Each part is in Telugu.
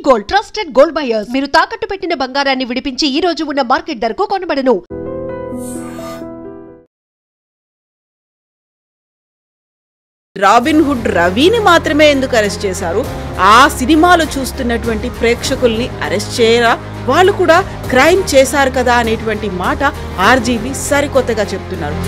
Gold trusted gold buyers. మీరు తాకట్టు పెట్టిన బంగారాన్ని విడిపించి ఈ రోజు ఉన్న మార్కెట్ ధరకు కొనబడను. రాబిన్ హుడ్ రవిని మాత్రమే ఎందుకు అరెస్ట్ చేశారు? ఆ సినిమాలు చూస్తున్నటువంటి ప్రేక్షకుల్ని అరెస్ట్ చేయరా? వాళ్ళు కూడా క్రైమ్ చేశారు కదా అనేటువంటి మాట ఆర్జీవి సరికొత్తగా చెప్తున్నారు.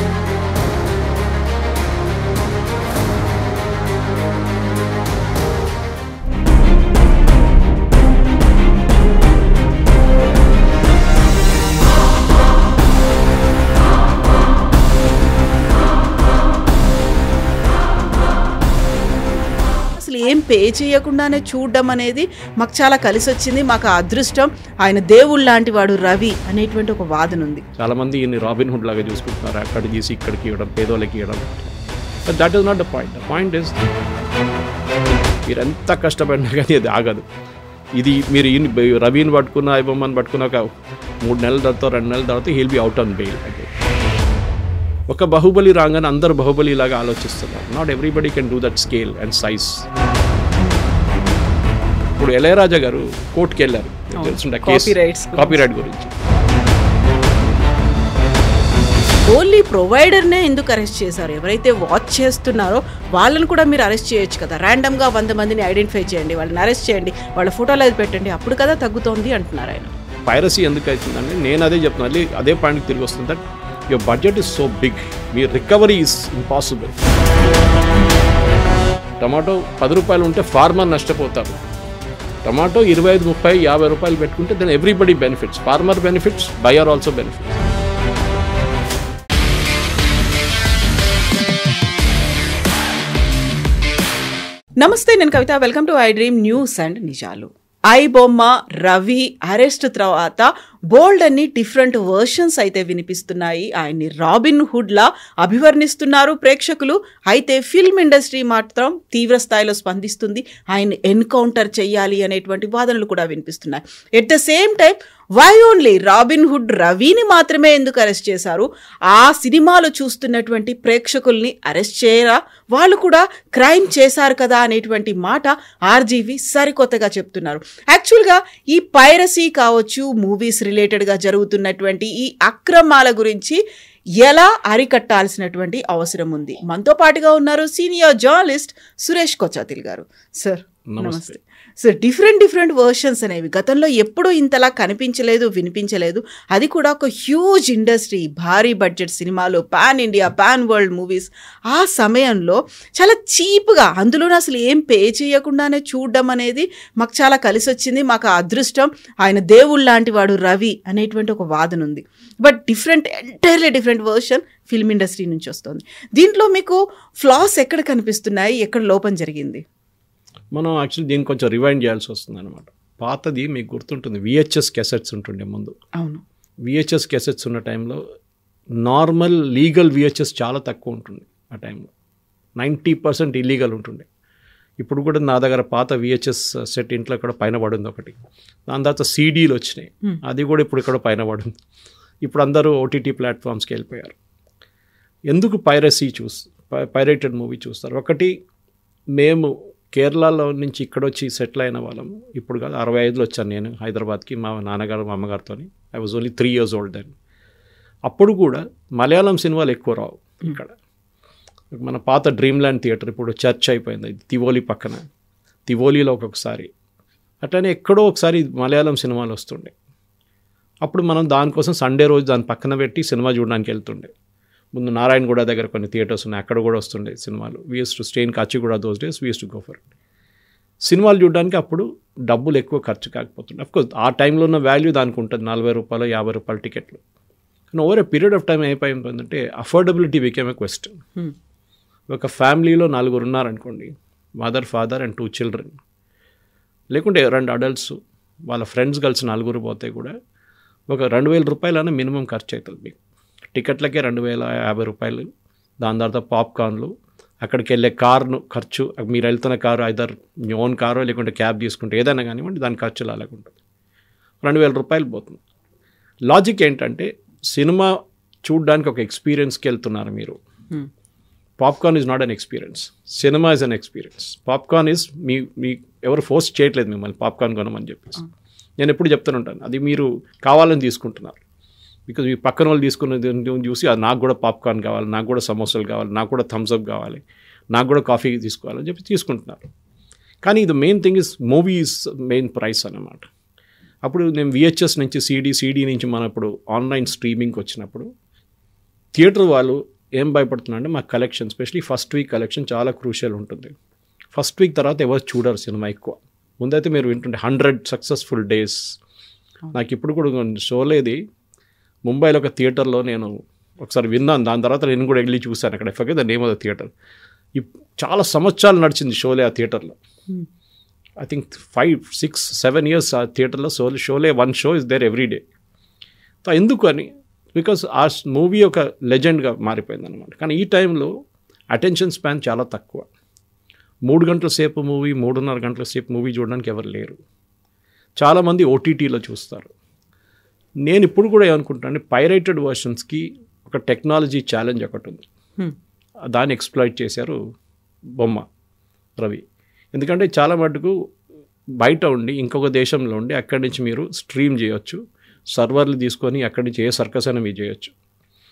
ఏం పే చేయకుండానే చూడడం అనేది మాకు చాలా కలిసి వచ్చింది, మాకు అదృష్టం, ఆయన దేవుడు లాంటి వాడు రవి అనేటువంటి ఒక వాదన ఉంది. చాలా మంది ఈయన్ని రాబిన్ హుడ్ లాగా చూసుకుంటున్నారు, అక్కడ తీసి ఇక్కడికి ఇవ్వడం, పేదోళ్ళకి ఇవ్వడం. But that is not the point. The point is మీరు ఎంత కష్టపడినా కానీ అది ఆగదు. ఇది మీరు రవిని పట్టుకున్న ఐబొమ్మని పట్టుకున్న ఒక 3 నెలల తర్వాత 2 నెలల తర్వాత he'll be out on bail. అంటే ఒక బాహుబలి రాగానే అందరు బాహుబలి లాగా ఆలోచిస్తున్నారు. Not everybody can do that scale and size. ఇప్పుడు ఇళయరాజా గారు కోర్టుకి వెళ్ళారు కాపీరైట్ గురించి. ఓన్లీ ప్రొవైడర్నే ఎందుకు అరెస్ట్ చేశారు? ఎవరైతే వాచ్ చేస్తున్నారో వాళ్ళని కూడా మీరు అరెస్ట్ చేయొచ్చు కదా. ర్యాండమ్గా 100 మందిని ఐడెంటిఫై చేయండి, వాళ్ళని అరెస్ట్ చేయండి, వాళ్ళ ఫోటోలు అది పెట్టండి, అప్పుడు కదా తగ్గుతోంది అంటున్నారు ఆయన. పైరసీ ఎందుకు అవుతుందండి? నేను అదే చెప్తున్నాను, అదే పాయింట్కి తిరిగి వస్తుంది. That your budget is so big, your recovery is impossible. Tomato 10 రూపాయలు ఉంటే ఫార్మర్ నష్టపోతారు. టమాటో 25, 30, 50 రూపాయలు పెట్టుకుంటే then everybody benefits. Farmer benefits, buyer also benefits. నమస్తే, నేను Kavitha. Welcome to I dream news and నిజాలు. ఐబొమ్మ రవి అరెస్ట్ తర్వాత బోల్డ్ అన్ని డిఫరెంట్ వర్షన్స్ అయితే వినిపిస్తున్నాయి. ఆయన్ని రాబిన్ హుడ్ లా అభివర్ణిస్తున్నారు ప్రేక్షకులు. అయితే ఫిల్మ్ ఇండస్ట్రీ మాత్రం తీవ్ర స్థాయిలో స్పందిస్తుంది. ఆయన్ని ఎన్కౌంటర్ చేయాలి అనేటువంటి వాదనలు కూడా వినిపిస్తున్నాయి. At the same time why only Robin Hood రవిని మాత్రమే ఎందుకు అరెస్ట్ చేశారు? ఆ సినిమాలు చూస్తున్నటువంటి ప్రేక్షకుల్ని అరెస్ట్ చేయరా? వాళ్ళు కూడా క్రైమ్ చేశారు కదా అనేటువంటి మాట ఆర్జీవి సరికొత్తగా చెప్తున్నారు. యాక్చువల్గా ఈ పైరసీ కావచ్చు, మూవీస్ రిలేటెడ్గా జరుగుతున్నటువంటి ఈ అక్రమాల గురించి ఎలా అరికట్టాల్సినటువంటి అవసరం ఉంది. మనతో పాటుగా ఉన్నారు సీనియర్ జర్నలిస్ట్ సురేష్ కొచ్చాతిల్ గారు. సార్ నమస్తే. సార్, డిఫరెంట్ వర్షన్స్ అనేవి గతంలో ఎప్పుడూ ఇంతలా కనిపించలేదు, వినిపించలేదు. అది కూడా ఒక హ్యూజ్ ఇండస్ట్రీ, భారీ బడ్జెట్ సినిమాలు, pan India, pan world movies. ఆ సమయంలో చాలా చీప్గా, అందులోనే అసలు ఏం పే చేయకుండానే చూడడం అనేది మాకు చాలా కలిసి వచ్చింది, మాకు అదృష్టం, ఆయన దేవుడు లాంటి వాడు రవి అనేటువంటి ఒక వాదన ఉంది. But entirely different version film industry నుంచి వస్తుంది. దీంట్లో మీకు ఫ్లాస్ ఎక్కడ కనిపిస్తున్నాయి, ఎక్కడ లోపం జరిగింది? మనం యాక్చువల్లీ దీన్ని కొంచెం రివైండ్ చేయాల్సి వస్తుంది అనమాట. పాతది మీకు గుర్తుంటుంది, విహెచ్ఎస్ క్యాసెట్స్ ఉంటుండే ముందు. అవును, విహెచ్ఎస్ క్యాసెట్స్ ఉన్న టైంలో నార్మల్ లీగల్ విహెచ్ఎస్ చాలా తక్కువ ఉంటుంది. ఆ టైంలో 90% ఇల్లీగల్ ఉంటుండే. ఇప్పుడు కూడా నా దగ్గర పాత విహెచ్ఎస్ సెట్ ఇంట్లో ఇక్కడ పైన పడింది ఒకటి. దాని తర్వాత సీడీలు వచ్చినాయి, అది కూడా ఇప్పుడు ఇక్కడ పైన పడింది. ఇప్పుడు అందరూ ఓటీటీ ప్లాట్ఫామ్స్కి వెళ్ళిపోయారు. ఎందుకు పైరేటెడ్ మూవీ చూస్తారు? ఒకటి, మేము కేరళలో నుంచి ఇక్కడ వచ్చి సెటిల్ అయిన వాళ్ళం. ఇప్పుడు కాదు, 65లో వచ్చాను నేను హైదరాబాద్కి మా నాన్నగారు మా అమ్మగారితో. I was only 3 years old then. అప్పుడు కూడా మలయాళం సినిమాలు ఎక్కువ రావు ఇక్కడ. మన పాత డ్రీమ్ ల్యాండ్ థియేటర్ ఇప్పుడు చర్చ్ అయిపోయింది, తివోలి పక్కన. తివోలీలో ఒక్కొక్కసారి, అట్లనే ఎక్కడో ఒకసారి మలయాళం సినిమాలు వస్తుండే. అప్పుడు మనం దానికోసం సండే రోజు దాని పక్కన పెట్టి సినిమా చూడడానికి వెళ్తుండే. ముందు నారాయణగూడ దగ్గర కొన్ని థియేటర్స్ ఉన్నాయి, అక్కడ కూడా వస్తుండే సినిమాలు. We used to stay in Kachiguda those days, we used to go for it. సినిమాలు చూడడానికి అప్పుడు డబ్బులు ఎక్కువ ఖర్చు కాకపోతుండే. అఫ్కోర్స్ ఆ టైంలో ఉన్న వాల్యూ దానికి ఉంటుంది, 40 రూపాయలు 50 రూపాయలు టికెట్లు. కానీ over a period of time అయిపోయిందంటే అఫోర్డబిలిటీ బికేమ్ ఎ క్వశ్చన్. ఒక ఫ్యామిలీలో 4 ఉన్నారనుకోండి, మదర్, ఫాదర్ అండ్ 2 children, లేకుంటే 2 adults, వాళ్ళ ఫ్రెండ్స్ కలిసి 4 పోతే కూడా ఒక 2000 రూపాయలైనా మినిమం ఖర్చు అవుతుంది మీకు. టికెట్లకే 2050 రూపాయలు. దాని తర్వాత పాప్కార్న్లు, అక్కడికి వెళ్ళే కార్ను ఖర్చు, మీరు వెళ్తున్న కారు ఐదర్ మీ ఓన్ కారో లేకుంటే క్యాబ్ తీసుకుంటే ఏదైనా కానివ్వండి, దాని ఖర్చులు అలాగుంటుంది. 2000 రూపాయలు పోతుంది. లాజిక్ ఏంటంటే, సినిమా చూడడానికి ఒక ఎక్స్పీరియన్స్కి వెళ్తున్నారు మీరు. Popcorn is not an experience, cinema is an experience. Popcorn is మీ ఎవరు ఫోర్స్ చేయట్లేదు మిమ్మల్ని పాప్కార్న్ కొనమని చెప్పేసి. నేను ఎప్పుడు చెప్తూనే ఉంటాను, అది మీరు కావాలని తీసుకుంటున్నారు. బికాజ్ మీ పక్కన వాళ్ళు తీసుకున్నది చూసి అది నాకు కూడా పాప్కార్న్ కావాలి, నాకు కూడా సమోసాలు కావాలి, నాకు కూడా థమ్స్అప్ కావాలి, నాకు కూడా కాఫీ తీసుకోవాలని చెప్పి తీసుకుంటున్నారు. కానీ ఇది main thing is movie is main price అన్నమాట. అప్పుడు నేను VHS నుంచి CD నుంచి మనం ఇప్పుడు ఆన్లైన్ స్ట్రీమింగ్కి వచ్చినప్పుడు థియేటర్ వాళ్ళు ఏం భయపడుతున్నారంటే మా collection, especially first week collection చాలా క్రూషియల్ ఉంటుంది. ఫస్ట్ వీక్ తర్వాత ఎవరు చూడరు సినిమా ఎక్కువ. ముందైతే మీరు వింటుంటే 100 సక్సెస్ఫుల్ డేస్. నాకు ఇప్పుడు కూడా షోలేది ముంబైలో ఒక థియేటర్లో నేను ఒకసారి విన్నాను, దాని తర్వాత నేను కూడా వెళ్ళి చూశాను అక్కడ. FYI the name of the theatre. చాలా సంవత్సరాలు నడిచింది షోలే ఆ థియేటర్లో. ఐ థింక్ 5, 6, 7 years ఆ థియేటర్లో Sholay 1 show is there every day. So ఎందుకు అని, బికాస్ ఆ మూవీ ఒక లెజెండ్గా మారిపోయింది అనమాట. కానీ ఈ టైంలో అటెన్షన్ స్పాన్ చాలా తక్కువ. 3 గంటల సేపు మూవీ, 3.5 గంటల సేపు మూవీ చూడడానికి ఎవరు లేరు. చాలామంది OTTలో చూస్తారు. నేను ఇప్పుడు కూడా ఏమనుకుంటాను, పైరేటెడ్ వర్షన్స్కి ఒక టెక్నాలజీ ఛాలెంజ్ ఒకటి ఉంది. దాన్ని ఎక్స్ప్లాయిట్ చేశారు బొమ్మ రవి. ఎందుకంటే చాలా మటుకు బయట ఉండి ఇంకొక దేశంలో ఉండి అక్కడి నుంచి మీరు స్ట్రీమ్ చేయొచ్చు, సర్వర్లు తీసుకొని అక్కడి నుంచి ఏ సర్కస్ అయినా మీరు చేయొచ్చు.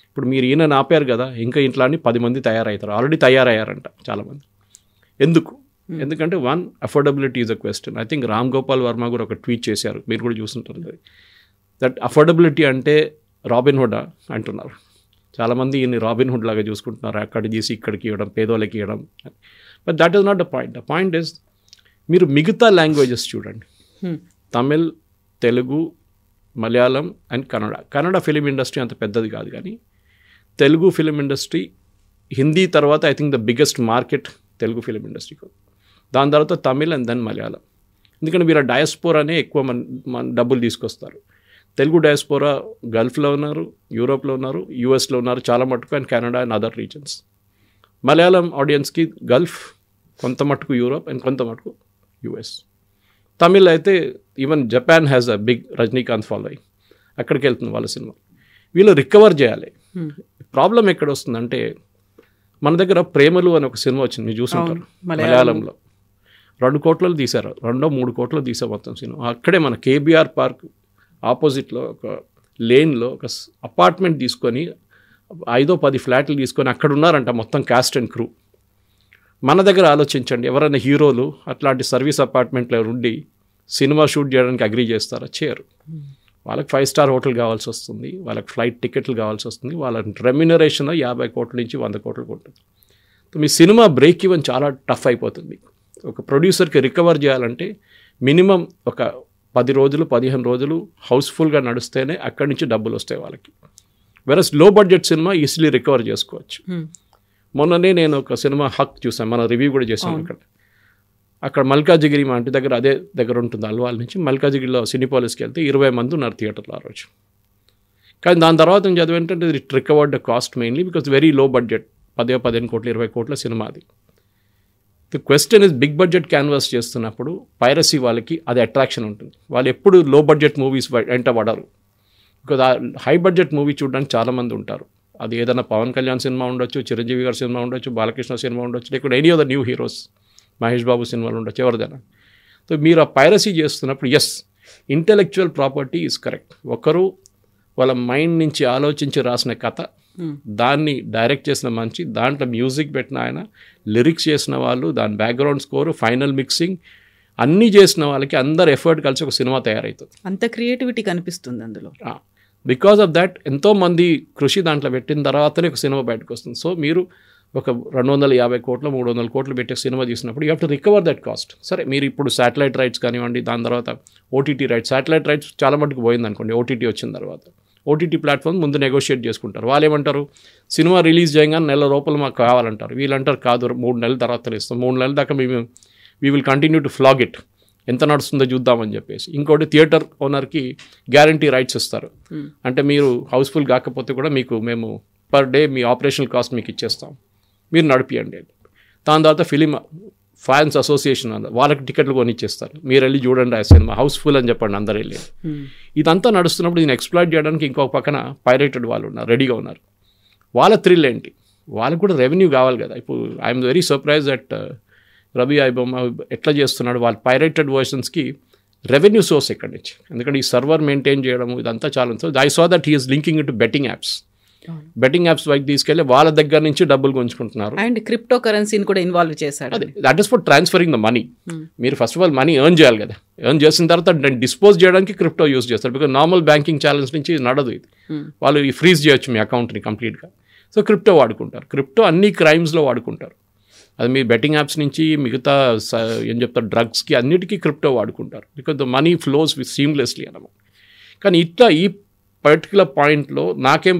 ఇప్పుడు మీరు ఈయన ఆపారు కదా, ఇంకా ఇంట్లాంటి 10 మంది తయారవుతారు. ఆల్రెడీ తయారయ్యారంట చాలామంది. ఎందుకు? ఎందుకంటే affordability is a question. I think Ram Gopal Varma కూడా ఒక ట్వీట్ చేశారు, మీరు కూడా చూస్తుంటారు. దట్ అఫోర్డబిలిటీ అంటే రాబిన్హుడ్ అంటున్నారు. చాలామంది ఈయన్ని రాబిన్హుడ్ లాగా చూసుకుంటున్నారు, అక్కడి తీసి ఇక్కడికి ఇవ్వడం, పేదోళ్ళకి ఇవ్వడం. But that is not the point. The point is మీరు మిగతా లాంగ్వేజెస్ చూడండి. Tamil, Telugu, Malayalam and Kannada film industry అంత పెద్దది కాదు, కానీ తెలుగు ఫిలిం ఇండస్ట్రీ హిందీ తర్వాత I think the biggest market Telugu film ఇండస్ట్రీకి. దాని తర్వాత తమిళ్ అండ్ దెన్ మలయాళం. ఎందుకంటే వీళ్ళ డయాస్పోరానే ఎక్కువ మన డబ్బులు తీసుకొస్తారు. తెలుగు డయాస్పోరా గల్ఫ్లో ఉన్నారు, యూరోప్లో ఉన్నారు, యూఎస్లో ఉన్నారు చాలా మటుకు, and Canada and other reasons. Malayalam ఆడియన్స్కి గల్ఫ్, కొంత మటుకు యూరోప్ అండ్ కొంత మటుకు యూఎస్. తమిళ్ అయితే even Japan has a big Rajinikanth following, అక్కడికి వెళ్తుంది వాళ్ళ సినిమా. వీళ్ళు రికవర్ చేయాలి. ప్రాబ్లం ఎక్కడ వస్తుందంటే, మన దగ్గర ప్రేమలు అని ఒక సినిమా వచ్చింది, మీరు చూసుంటారు, మలయాళంలో 2 కోట్లలో తీశారు, 2-3 కోట్లు తీసారు మొత్తం సినిమా. అక్కడే మన KBR పార్క్ ఆపోజిట్లో ఒక లేన్లో ఒక అపార్ట్మెంట్ తీసుకొని 5-10 ఫ్లాట్లు తీసుకొని అక్కడ ఉన్నారంట మొత్తం క్యాస్ట్ అండ్ క్రూ. మన దగ్గర ఆలోచించండి, ఎవరైనా హీరోలు అట్లాంటి సర్వీస్ అపార్ట్మెంట్లో ఉండి సినిమా షూట్ చేయడానికి అగ్రీ చేస్తారా? చేయరు. వాళ్ళకి 5-star హోటల్ కావాల్సి వస్తుంది, వాళ్ళకి ఫ్లైట్ టికెట్లు కావాల్సి వస్తుంది, వాళ్ళ రెమ్యునరేషన్ 50 కోట్ల నుంచి 100 కోట్లకు ఉంటుంది. మీ సినిమా బ్రేక్ ఈవెన్ చాలా టఫ్ అయిపోతుంది. ఒక ప్రొడ్యూసర్కి రికవర్ చేయాలంటే మినిమం ఒక 10 రోజులు 15 రోజులు హౌస్ఫుల్గా నడిస్తేనే అక్కడి నుంచి డబ్బులు వస్తాయి వాళ్ళకి. వెరస్ లో బడ్జెట్ సినిమా ఈజీలీ రికవర్ చేసుకోవచ్చు. మొన్ననే నేను ఒక సినిమా హక్ చూసాను, మన రివ్యూ కూడా చేశాను. అక్కడ మల్కాజిగిరి మా ఇంటి దగ్గర, అదే దగ్గర ఉంటుంది అల్వాల్ నుంచి. మల్కాజిగిరిలో సినిపాలిస్కి వెళ్తే 20 మంది ఉన్నారు థియేటర్లో ఆ రోజు. కానీ దాని తర్వాత నేను చదివేంటంటే it recovered the cost mainly because very low budget, 10-15 కోట్లు 20 కోట్ల సినిమా అది. The question is, big budget canvas చేస్తున్నప్పుడు పైరసీ వాళ్ళకి అది అట్రాక్షన్ ఉంటుంది. వాళ్ళు ఎప్పుడు లో బడ్జెట్ మూవీస్ వెంట పడరు. బికాజ్ ఆ హై బడ్జెట్ మూవీ చూడడానికి చాలామంది ఉంటారు. అది ఏదైనా పవన్ కళ్యాణ్ సినిమా ఉండొచ్చు, చిరంజీవి గారి సినిమా ఉండొచ్చు, బాలకృష్ణ సినిమా ఉండొచ్చు, లేకపోతే any of the new heroes, Mahesh Babu సినిమాలు ఉండొచ్చు, ఎవరిదైనా. సో మీరు ఆ పైరసీ చేస్తున్నప్పుడు yes, intellectual property is correct. ఒకరు వాళ్ళ మైండ్ నుంచి ఆలోచించి రాసిన కథ, దాన్ని డైరెక్ట్ చేసిన మంచి, దాంట్లో మ్యూజిక్ పెట్టిన ఆయన, లిరిక్స్ చేసిన వాళ్ళు, దాని బ్యాక్గ్రౌండ్ స్కోరు, ఫైనల్ మిక్సింగ్ అన్నీ చేసిన వాళ్ళకి అందరు ఎఫర్ట్ కలిసి ఒక సినిమా తయారవుతుంది. అంత క్రియేటివిటీ కనిపిస్తుంది అందులో. బికాస్ ఆఫ్ దాట్ ఎంతోమంది కృషి దాంట్లో పెట్టిన తర్వాతనే ఒక సినిమా బయటకు వస్తుంది. సో మీరు ఒక 250 కోట్లు 300 కోట్లు పెట్టే సినిమా తీసినప్పుడు you have to recover that cost. సరే, మీరు ఇప్పుడు శాటిలైట్ రైట్స్ కానివ్వండి, దాని తర్వాత OTT రైట్స్, శాటిలైట్ రైట్స్ చాలా మటుకు పోయింది అనుకోండి. OTT వచ్చిన తర్వాత OTT ప్లాట్ఫామ్ ముందు నెగోషియేట్ చేసుకుంటారు. వాళ్ళు ఏమంటారు, సినిమా రిలీజ్ చేయగానే నెల లోపల మాకు కావాలంటారు. వీళ్ళంటారు కాదు, 3 నెలల తర్వాత ఇస్తాం, 3 నెలల దాకా మేము we will continue to flag it, ఎంత నడుస్తుందో చూద్దామని చెప్పేసి. ఇంకోటి థియేటర్ ఓనర్కి గ్యారంటీ రైట్స్ ఇస్తారు. అంటే మీరు హౌస్ఫుల్ కాకపోతే కూడా మేము పర్ డే మీ ఆపరేషనల్ కాస్ట్ మీకు ఇచ్చేస్తాం, మీరు నడిపియండి. దాని తర్వాత ఫిలిం ఫ్యాన్స్ అసోసియేషన్ వాళ్ళకి టికెట్లు కొనిచ్చేస్తారు, మీరు వెళ్ళి చూడండి ఆ సినిమా హౌస్ఫుల్ అని చెప్పండి, అందరు వెళ్ళి. ఇదంతా నడుస్తున్నప్పుడు దీన్ని ఎక్స్ప్లాయిట్ చేయడానికి ఇంకొక పక్కన పైరేటెడ్ వాళ్ళు ఉన్నారు, రెడీగా ఉన్నారు. వాళ్ళ థ్రిల్ ఏంటి, వాళ్ళకు కూడా రెవెన్యూ కావాలి కదా. ఇప్పుడు I'm very surprise that Ravi iBomma ఎట్లా చేస్తున్నాడు, వాళ్ళ పైరేటెడ్ వర్షన్స్కి రెవెన్యూ సోర్స్ ఎక్కడి నుంచి, ఎందుకంటే ఈ సర్వర్ మెయింటైన్ చేయడం ఇదంతా చాలా ఉంటుంది. I saw that he's linking it to betting apps. Betting apps వైపు తీసుకెళ్ళి వాళ్ళ దగ్గర నుంచి డబ్బులు గుంజుకుంటున్నారు. అండ్ క్రిప్టో కరెన్సీని కూడా ఇన్వాల్వ్ చేశారు. అదే that is for transferring the money. మీరు first of all money earn చేయాలి కదా, ఎర్న్ చేసిన తర్వాత డిస్పోజ్ చేయడానికి క్రిప్టో యూస్ చేస్తారు. బికాజ్ నార్మల్ బ్యాంకింగ్ ఛానల్స్ నుంచి నడదు ఇది. వాళ్ళు ఫ్రీజ్ చేయొచ్చు మీ అకౌంట్ని కంప్లీట్గా. సో క్రిప్టో వాడుకుంటారు. క్రిప్టో అన్ని క్రైమ్స్లో వాడుకుంటారు. అది మీ బెట్టింగ్ యాప్స్ నుంచి మిగతా ఏం చెప్తారు డ్రగ్స్కి అన్నిటికీ క్రిప్టో వాడుకుంటారు. Because the money flows with seamlessly అన్నమాట. కానీ ఇట్లా ఈ పర్టికులర్ పాయింట్లో నాకేం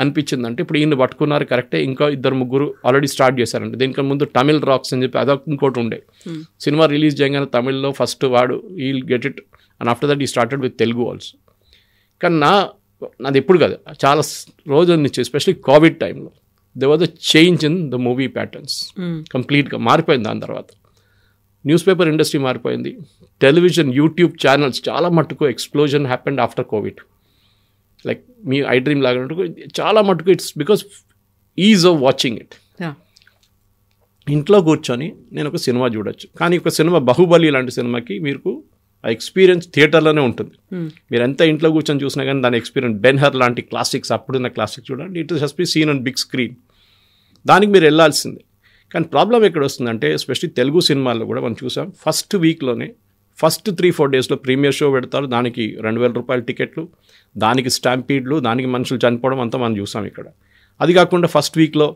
అనిపించిందంటే, ఇప్పుడు ఈయన పట్టుకున్నారు కరెక్టే, ఇంకా 2-3 ఆల్రెడీ స్టార్ట్ చేశారంటే. దీనికి ముందు తమిళ్ రాక్స్ అని చెప్పి అదొక ఇంకోటి ఉండే. సినిమా రిలీజ్ చేయగానే తమిళ్లో ఫస్ట్ వాడు he'll get it and after that he started with Telugu also. కానీ నాది ఎప్పుడు కదా, చాలా రోజుల నుంచి ఎస్పెషలీ కోవిడ్ టైంలో there was a change in the movie patterns. కంప్లీట్గా మారిపోయింది. దాని తర్వాత న్యూస్ పేపర్ ఇండస్ట్రీ మారిపోయింది. టెలివిజన్, యూట్యూబ్ ఛానల్స్ చాలా మట్టుకు explosion happened after Covid. Like me I dream లాగా చాలా మటుకు it's because is of watching it. ఇంట్లో కూర్చొని నేను ఒక సినిమా చూడొచ్చు. కానీ ఒక సినిమా బాహుబలి లాంటి సినిమాకి మీకు ఆ ఎక్స్పీరియన్స్ థియేటర్లోనే ఉంటుంది. మీరు ఎంత ఇంట్లో కూర్చొని చూసినా కానీ దాని ఎక్స్పీరియన్స్, బెన్హర్ లాంటి క్లాసిక్స్, అప్పుడున్న క్లాసిక్స్ చూడండి, it has be seen on big screen. దానికి మీరు వెళ్ళాల్సిందే. కానీ ప్రాబ్లం ఎక్కడ వస్తుందంటే, ఎస్పెషల్లీ తెలుగు సినిమాల్లో కూడా మనం చూసాం, ఫస్ట్ వీక్లోనే ఫస్ట్ 3-4 డేస్లో ప్రీమియర్ షో పెడతారు. దానికి 2,000 రూపాయల టికెట్లు, దానికి స్టాంపీడ్లు, దానికి మనుషులు చనిపోవడం అంతా మనం చూసాం ఇక్కడ. అది కాకుండా ఫస్ట్ వీక్లో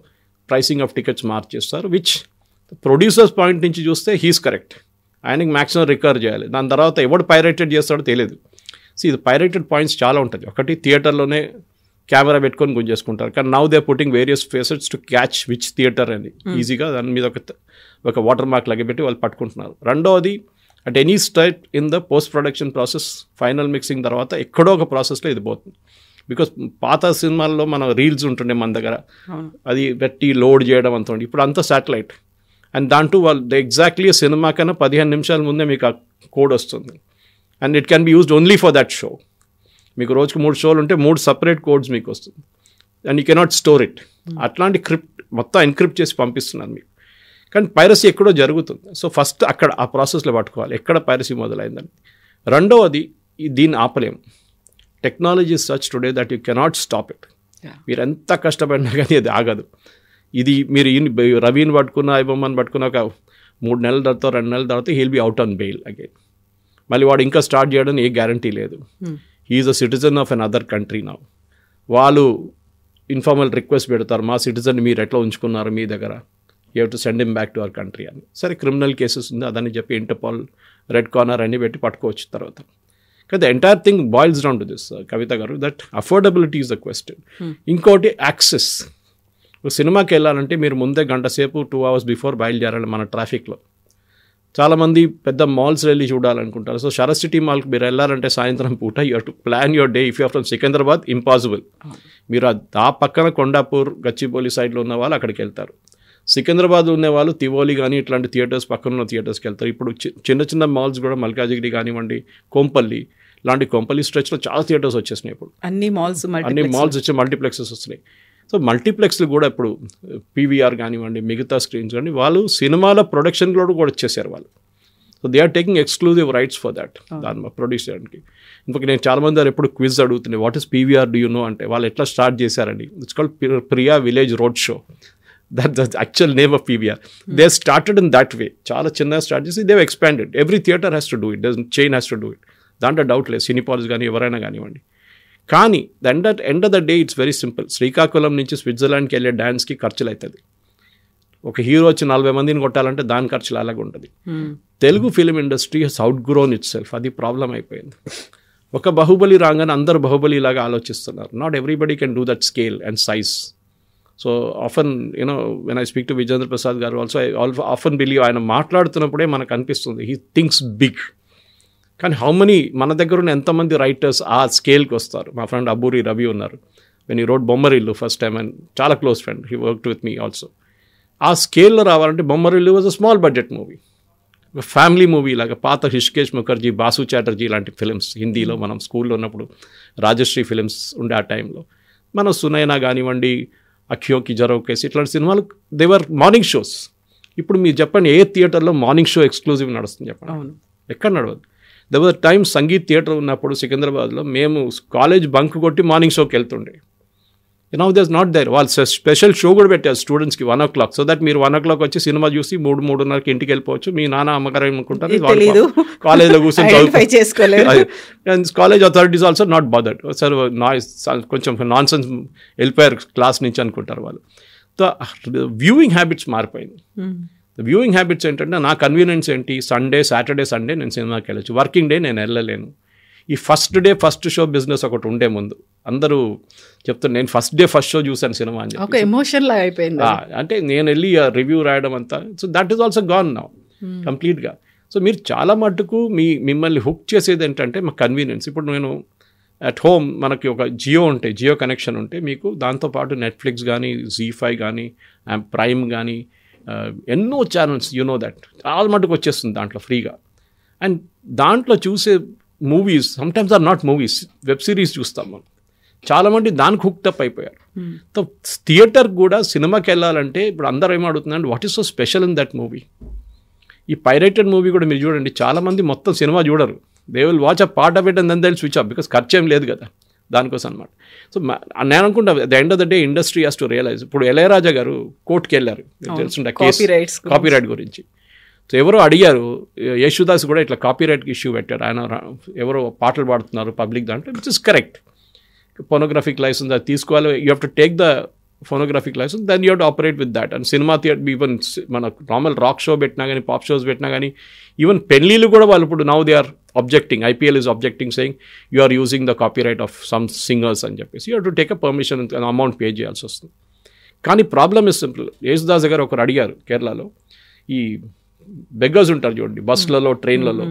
ప్రైసింగ్ ఆఫ్ టికెట్స్ మార్చేస్తారు, విచ్ ప్రొడ్యూసర్స్ పాయింట్ నుంచి చూస్తే హీస్ కరెక్ట్. ఆయనకి మ్యాక్సిమం రికవర్ చేయాలి. దాని తర్వాత ఎవడు పైరేటెడ్ చేస్తాడో తెలియదు. సో ఇది పైరేటెడ్ పాయింట్స్ చాలా ఉంటుంది. ఒకటి థియేటర్లోనే కెమెరా పెట్టుకొని గుంజేసుకుంటారు. కానీ now they putting various facets to catch which theatre అని ఈజీగా దాని మీద ఒక వాటర్ మార్క్ లగబెట్టి వాళ్ళు పట్టుకుంటున్నారు. రెండోది, at any state in the post production process, final mixing తర్వాత ఎక్కడో ఒక ప్రాసెస్లో ఇది పోతుంది. బికాస్ పాత సినిమాల్లో మన రీల్స్ ఉంటుండే మన దగ్గర, అది పెట్టి లోడ్ చేయడం అంత ఉండి, ఇప్పుడు అంతా శాటిలైట్. అండ్ దాంట్లో వాళ్ళు ఎగ్జాక్ట్లీ సినిమా కన్నా 15 నిమిషాల ముందే మీకు ఆ కోడ్ వస్తుంది. And it can be used only for that show. మీకు రోజుకి 3 షోలు ఉంటే 3 సపరేట్ కోడ్స్ మీకు వస్తుంది. And you cannot store it. అట్లాంటి మొత్తం ఎన్క్రిప్ట్ చేసి పంపిస్తున్నారు మీకు. కానీ పైరసీ ఎక్కడో జరుగుతుంది. సో ఫస్ట్ అక్కడ ఆ ప్రాసెస్లో పట్టుకోవాలి ఎక్కడ పైరసీ మొదలైందని. రెండవది, దీన్ని ఆపలేము. Technology such today that you cannot stop it. మీరు ఎంత కష్టపడినా కానీ అది ఆగదు. ఇది మీరు రవిని పట్టుకున్న, ఐబొమ్మని పట్టుకున్న ఒక 3 నెలల తర్వాత 2 నెలల తర్వాత he'll be out on bail again. మళ్ళీ వాడు ఇంకా స్టార్ట్ చేయడం ఏ గ్యారంటీ లేదు. He's a citizen of an other country now. వాళ్ళు ఇన్ఫార్మల్ రిక్వెస్ట్ పెడతారు, మా సిటిజన్ మీరు ఎట్లా ఉంచుకున్నారు మీ దగ్గర, you have to send him back to our country అని. సరే, క్రిమినల్ కేసెస్ ఉంది అదని చెప్పి ఇంటర్పోల్, రెడ్ కార్నర్ అన్ని పెట్టి పట్టుకోవచ్చు తర్వాత. కానీ the entire thing boils down to this Kavitha గారు, that affordability is the question. ఇంకోటి యాక్సెస్. సినిమాకి వెళ్ళాలంటే మీరు ముందే గంట సేపు 2 hours బిఫోర్ బయలుదేరాలి మన ట్రాఫిక్లో. చాలామంది పెద్ద మాల్స్ వెళ్ళి చూడాలనుకుంటారు. సో శరత్ సిటీ మాల్కి మీరు వెళ్ళాలంటే సాయంత్రం పూట you have to plan your day. If you are from Secunderabad, impossible. మీరు ఆ పక్కన కొండాపూర్, గచ్చిబౌలి సైడ్లో ఉన్న వాళ్ళు అక్కడికి వెళ్తారు. సికింద్రాబాద్ ఉండేవాళ్ళు తివోలి కానీ ఇట్లాంటి థియేటర్స్, పక్కన ఉన్న థియేటర్స్కి వెళ్తారు. ఇప్పుడు చిన్న చిన్న మాల్స్ కూడా మల్కాజిగిరి కానివ్వండి, కొంపల్లి ఇలాంటి కొంపల్లి స్ట్రెచ్లో చాలా థియేటర్స్ వచ్చేసినాయి. ఇప్పుడు అన్ని మాల్స్ వచ్చి మల్టీప్లెక్సెస్ వస్తున్నాయి. సో మల్టీప్లెక్స్లు కూడా ఇప్పుడు పీవీఆర్ కానివ్వండి, మిగతా స్క్రీన్స్ కానీ వాళ్ళు సినిమాల ప్రొడక్షన్లో కూడా వచ్చేసారు వాళ్ళు. So they are taking exclusive rights for that, దాని ప్రొడ్యూస్ చేయడానికి. ఇంకొక నేను చాలామంది వారు ఎప్పుడు క్విజ్ అడుగుతున్నాయి, what is PVR do you know అంటే, వాళ్ళు ఎట్లా స్టార్ట్ చేశారండి. It's called Priya village road show. That's the actual name of PVR. They started in that way. చాలా చిన్నగా స్టార్ట్ చేసి they've expanded. Every theatre has to do it. Chain has to do it. దాంట్లో డౌట్ లేదు. సినిపాల్స్ కానీ ఎవరైనా కానివ్వండి. కానీ end of the day it's very simple. Srikakulam నుంచి స్విట్జర్లాండ్కి వెళ్ళే డ్యాన్స్కి ఖర్చులు అవుతుంది. ఒక హీరో వచ్చి 40 మందిని కొట్టాలంటే దాని ఖర్చులు అలాగే ఉంటుంది. Telugu film industry has outgrown itself. అది ప్రాబ్లం అయిపోయింది. ఒక బాహుబలి రాగానే అందరు బాహుబలి లాగా ఆలోచిస్తున్నారు. Not everybody can do that scale and size. So often when I speak to Vijayendra Prasad garu also, I often believe ఆయన మాట్లాడుతున్నప్పుడే మనకు అనిపిస్తుంది హీ థింక్స్ బిగ్. కానీ హౌ మెనీ మన దగ్గర ఉన్న ఎంతమంది రైటర్స్ ఆ స్కేల్కి వస్తారు. మా ఫ్రెండ్ అబూరి రవి ఉన్నారు. When he wrote Bommarillu first time, and చాలా close friend, he worked with me also. ఆ స్కేల్లో రావాలంటే Bommarillu was a small budget movie, ఒక ఫ్యామిలీ మూవీ లాగా. పాత హిష్కేష్ ముఖర్జీ, బాసు చాటర్జీ లాంటి ఫిలిమ్స్ హిందీలో మనం స్కూల్లో ఉన్నప్పుడు రాజశ్రీ ఫిలిమ్స్ ఉండే ఆ టైంలో, మన సునైనా కానివ్వండి, అఖ్యోకి జరోకేసి ఇట్లాంటి సినిమాలు దే వర్ మార్నింగ్ షోస్. ఇప్పుడు మీరు చెప్పండి ఏ థియేటర్లో మార్నింగ్ షో ఎక్స్క్లూజివ్ నడుస్తుంది చెప్పండి, అవును. ఎక్కడ నడవదు. There was time Sangeet theatre ఉన్నప్పుడు సికింద్రాబాద్లో మేము కాలేజ్ బంక్ కొట్టి మార్నింగ్ షోకి వెళ్తుండే. Now they're not there. వాళ్ళు స్పెషల్ షో కూడా పెట్టారు స్టూడెంట్స్కి 1 o'clock, సో దట్ మీరు 1 o'clock వచ్చి సినిమా చూసి 3-3:30కి ఇంటికి వెళ్ళిపోవచ్చు. మీ నాన్న అమ్మగారు ఏమనుకుంటారు, కాలేజ్లో కూర్చొని చేసుకోలేదు. College authorities also not bothered. Sir కొంచెం నాన్ సెన్స్ వెళ్ళిపోయారు క్లాస్ నుంచి అనుకుంటారు వాళ్ళు. సో వ్యూయింగ్ హ్యాబిట్స్ మారిపోయింది. వ్యూయింగ్ హ్యాబిట్స్ ఏంటంటే నా కన్వీనియన్స్ ఏంటి, సాటర్డే సండే నేను సినిమాకి వెళ్ళచ్చు, వర్కింగ్ డే నేను వెళ్ళలేను. ఈ ఫస్ట్ షో బిజినెస్ ఒకటి ఉండే ముందు అందరూ చెప్తాను, నేను ఫస్ట్ షో చూశాను సినిమా అని చెప్పి, ఒక ఎమోషన్ లాగా అయిపోయింది. అంటే నేను వెళ్ళి రివ్యూ రాయడం అంతా. So that is also gone now కంప్లీట్గా. సో మీరు చాలా మటుకు మిమ్మల్ని హుక్ చేసేది ఏంటంటే మా కన్వీనియన్స్. ఇప్పుడు నేను అట్ హోమ్ మనకి ఒక జియో కనెక్షన్ ఉంటే మీకు దాంతోపాటు నెట్ఫ్లిక్స్ కానీ, ZEE5 కానీ, ప్రైమ్ కానీ, ఎన్నో ఛానల్స్ దట్ చాలా మటుకు వచ్చేస్తుంది దాంట్లో ఫ్రీగా. అండ్ దాంట్లో చూసే movies sometimes are not movies, web series చూస్తాం మనం. చాలామంది దానికి హుక్టప్ అయిపోయారు. సో థియేటర్ కూడా సినిమాకి వెళ్ళాలంటే ఇప్పుడు అందరూ ఏమడుగుతున్నారంటే what is so special in that movie. ఈ పైరేటెడ్ మూవీ కూడా మీరు చూడండి, చాలామంది మొత్తం సినిమా చూడరు, they will watch a part of it and then they will switch off, because ఖర్చు ఏం లేదు కదా దానికోసం అనమాట. సో నేను అనుకుంటా the end of the day industry has to realise. ఇప్పుడు ఇళయరాజా గారు కోర్టుకి వెళ్ళారు, తెలుసుంటే కాపీరైట్ గురించి. సో ఎవరో అడిగారు, యేసుదాస్ కూడా ఇట్లా కాపీరైట్కి ఇష్యూ పెట్టాడు, ఆయన ఎవరో పాటలు పాడుతున్నారు పబ్లిక్ దాంట్లో, which is correct. Phonographic licence అది తీసుకోవాలి, you have to take the phonographic licence, then you have to operate with that. And cinema theatre even మన నార్మల్ రాక్ షో పెట్టినా కానీ, పాప్ షోస్ పెట్టినా కానీ, ఈవెన్ పెళ్ళిళ్ళు కూడా వాళ్ళు ఇప్పుడు now they are objecting, IPL is objecting saying you are using the copyright of some singers అని చెప్పేసి you have to take a permission, amount pay చేయాల్సి వస్తుంది. కానీ ప్రాబ్లమ్ ఇస్ సింపుల్. యేసుదాస్ గారు ఒకరు అడిగారు కేరళలో, ఈ బెగ్గర్స్ ఉంటారు చూడండి బస్సులలో ట్రైన్లలో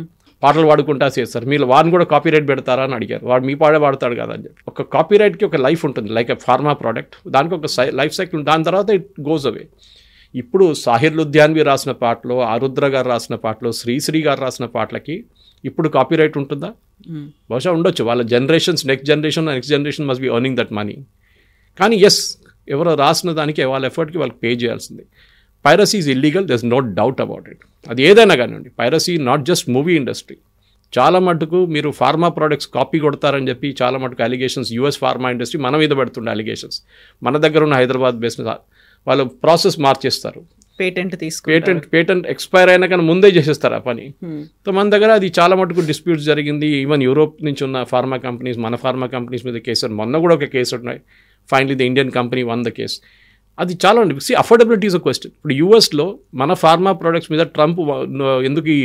పాటలు పాడుకుంటా చేస్తారు, మీరు వారిని కూడా కాపీరైట్ పెడతారా అని అడిగారు. వాడు మీ పాడే పాడతాడు కదా అని చెప్పి. ఒక కాపీరైట్కి ఒక లైఫ్ ఉంటుంది, లైక్ ఎ ఫార్మా ప్రోడక్ట్, దానికి ఒక లైఫ్ సైకిల్, దాని తర్వాత ఇట్ గోస్ అవే. ఇప్పుడు సాహిర్ లుధ్యాన్వి రాసిన పాటలు, ఆరుద్ర గారు రాసిన పాటలు, శ్రీశ్రీ గారు రాసిన పాటలకి ఇప్పుడు కాపీరైట్ ఉంటుందా? బహుశా ఉండొచ్చు. వాళ్ళ next generation must be earning that money. కానీ ఎస్, ఎవరో రాసిన దానికి వాళ్ళ ఎఫర్ట్కి వాళ్ళకి పే చేయాల్సిందే. Piracy is illegal, there is no doubt about it. అది ఏదైనా కానివ్వండి, piracy not just movie industry. చాలా మటుకు మీరు ఫార్మా ప్రోడక్ట్స్ కాపీ కొడతారని చెప్పి చాలా మటుకు అలిగేషన్స్ US ఫార్మా ఇండస్ట్రీ మన మీద పెడుతుండే అలిగేషన్స్. మన దగ్గర ఉన్న హైదరాబాద్ బేస్డ్ వాళ్ళు ప్రాసెస్ మార్చేస్తారు, పేటెంట్ ఎక్స్పైర్ అయినా కానీ ముందే చేసేస్తారు ఆ పని. సో మన దగ్గర అది చాలా మటుకు డిస్ప్యూట్స్ జరిగింది. ఈవెన్ యూరోప్ నుంచి ఉన్న ఫార్మా కంపెనీస్ మన ఫార్మా కంపెనీస్ మీద కేసు, మొన్న కూడా ఒక కేసు ఉన్నాయి. Finally the Indian company one the case. అది చాలా ఉంది. Affordability is a question. ఇప్పుడు యూఎస్లో మన ఫార్మా ప్రోడక్ట్స్ మీద ట్రంప్ ఎందుకు ఈ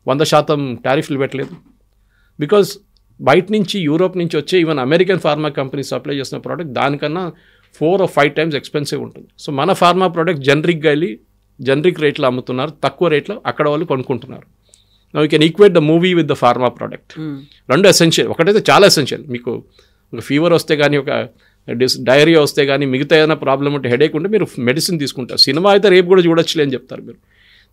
100% టారిఫ్లు పెట్టలేదు? బికాజ్ బయట నుంచి యూరోప్ నుంచి వచ్చే even American pharma company supply చేసిన ప్రోడక్ట్ దానికన్నా 4 or 5 times ఎక్స్పెన్సివ్ ఉంటుంది. సో మన ఫార్మా ప్రోడక్ట్ జనరిక్గా వెళ్ళి జనరిక్ రేట్లో అమ్ముతున్నారు, తక్కువ రేట్లో అక్కడ వాళ్ళు కొనుక్కుంటున్నారు. You can equate the movie with the pharma product. రెండు ఎసెన్షియల్. ఒకటైతే చాలా ఎసెన్షియల్, మీకు ఒక ఫీవర్ వస్తే కానీ, ఒక డయేరియా వస్తే కానీ, మిగతా ఏదైనా ప్రాబ్లం ఉంటే, హెడేక్ ఉంటే మీరు మెడిసిన్ తీసుకుంటారు. సినిమా అయితే రేపు కూడా చూడొచ్చులే అని చెప్తారు మీరు.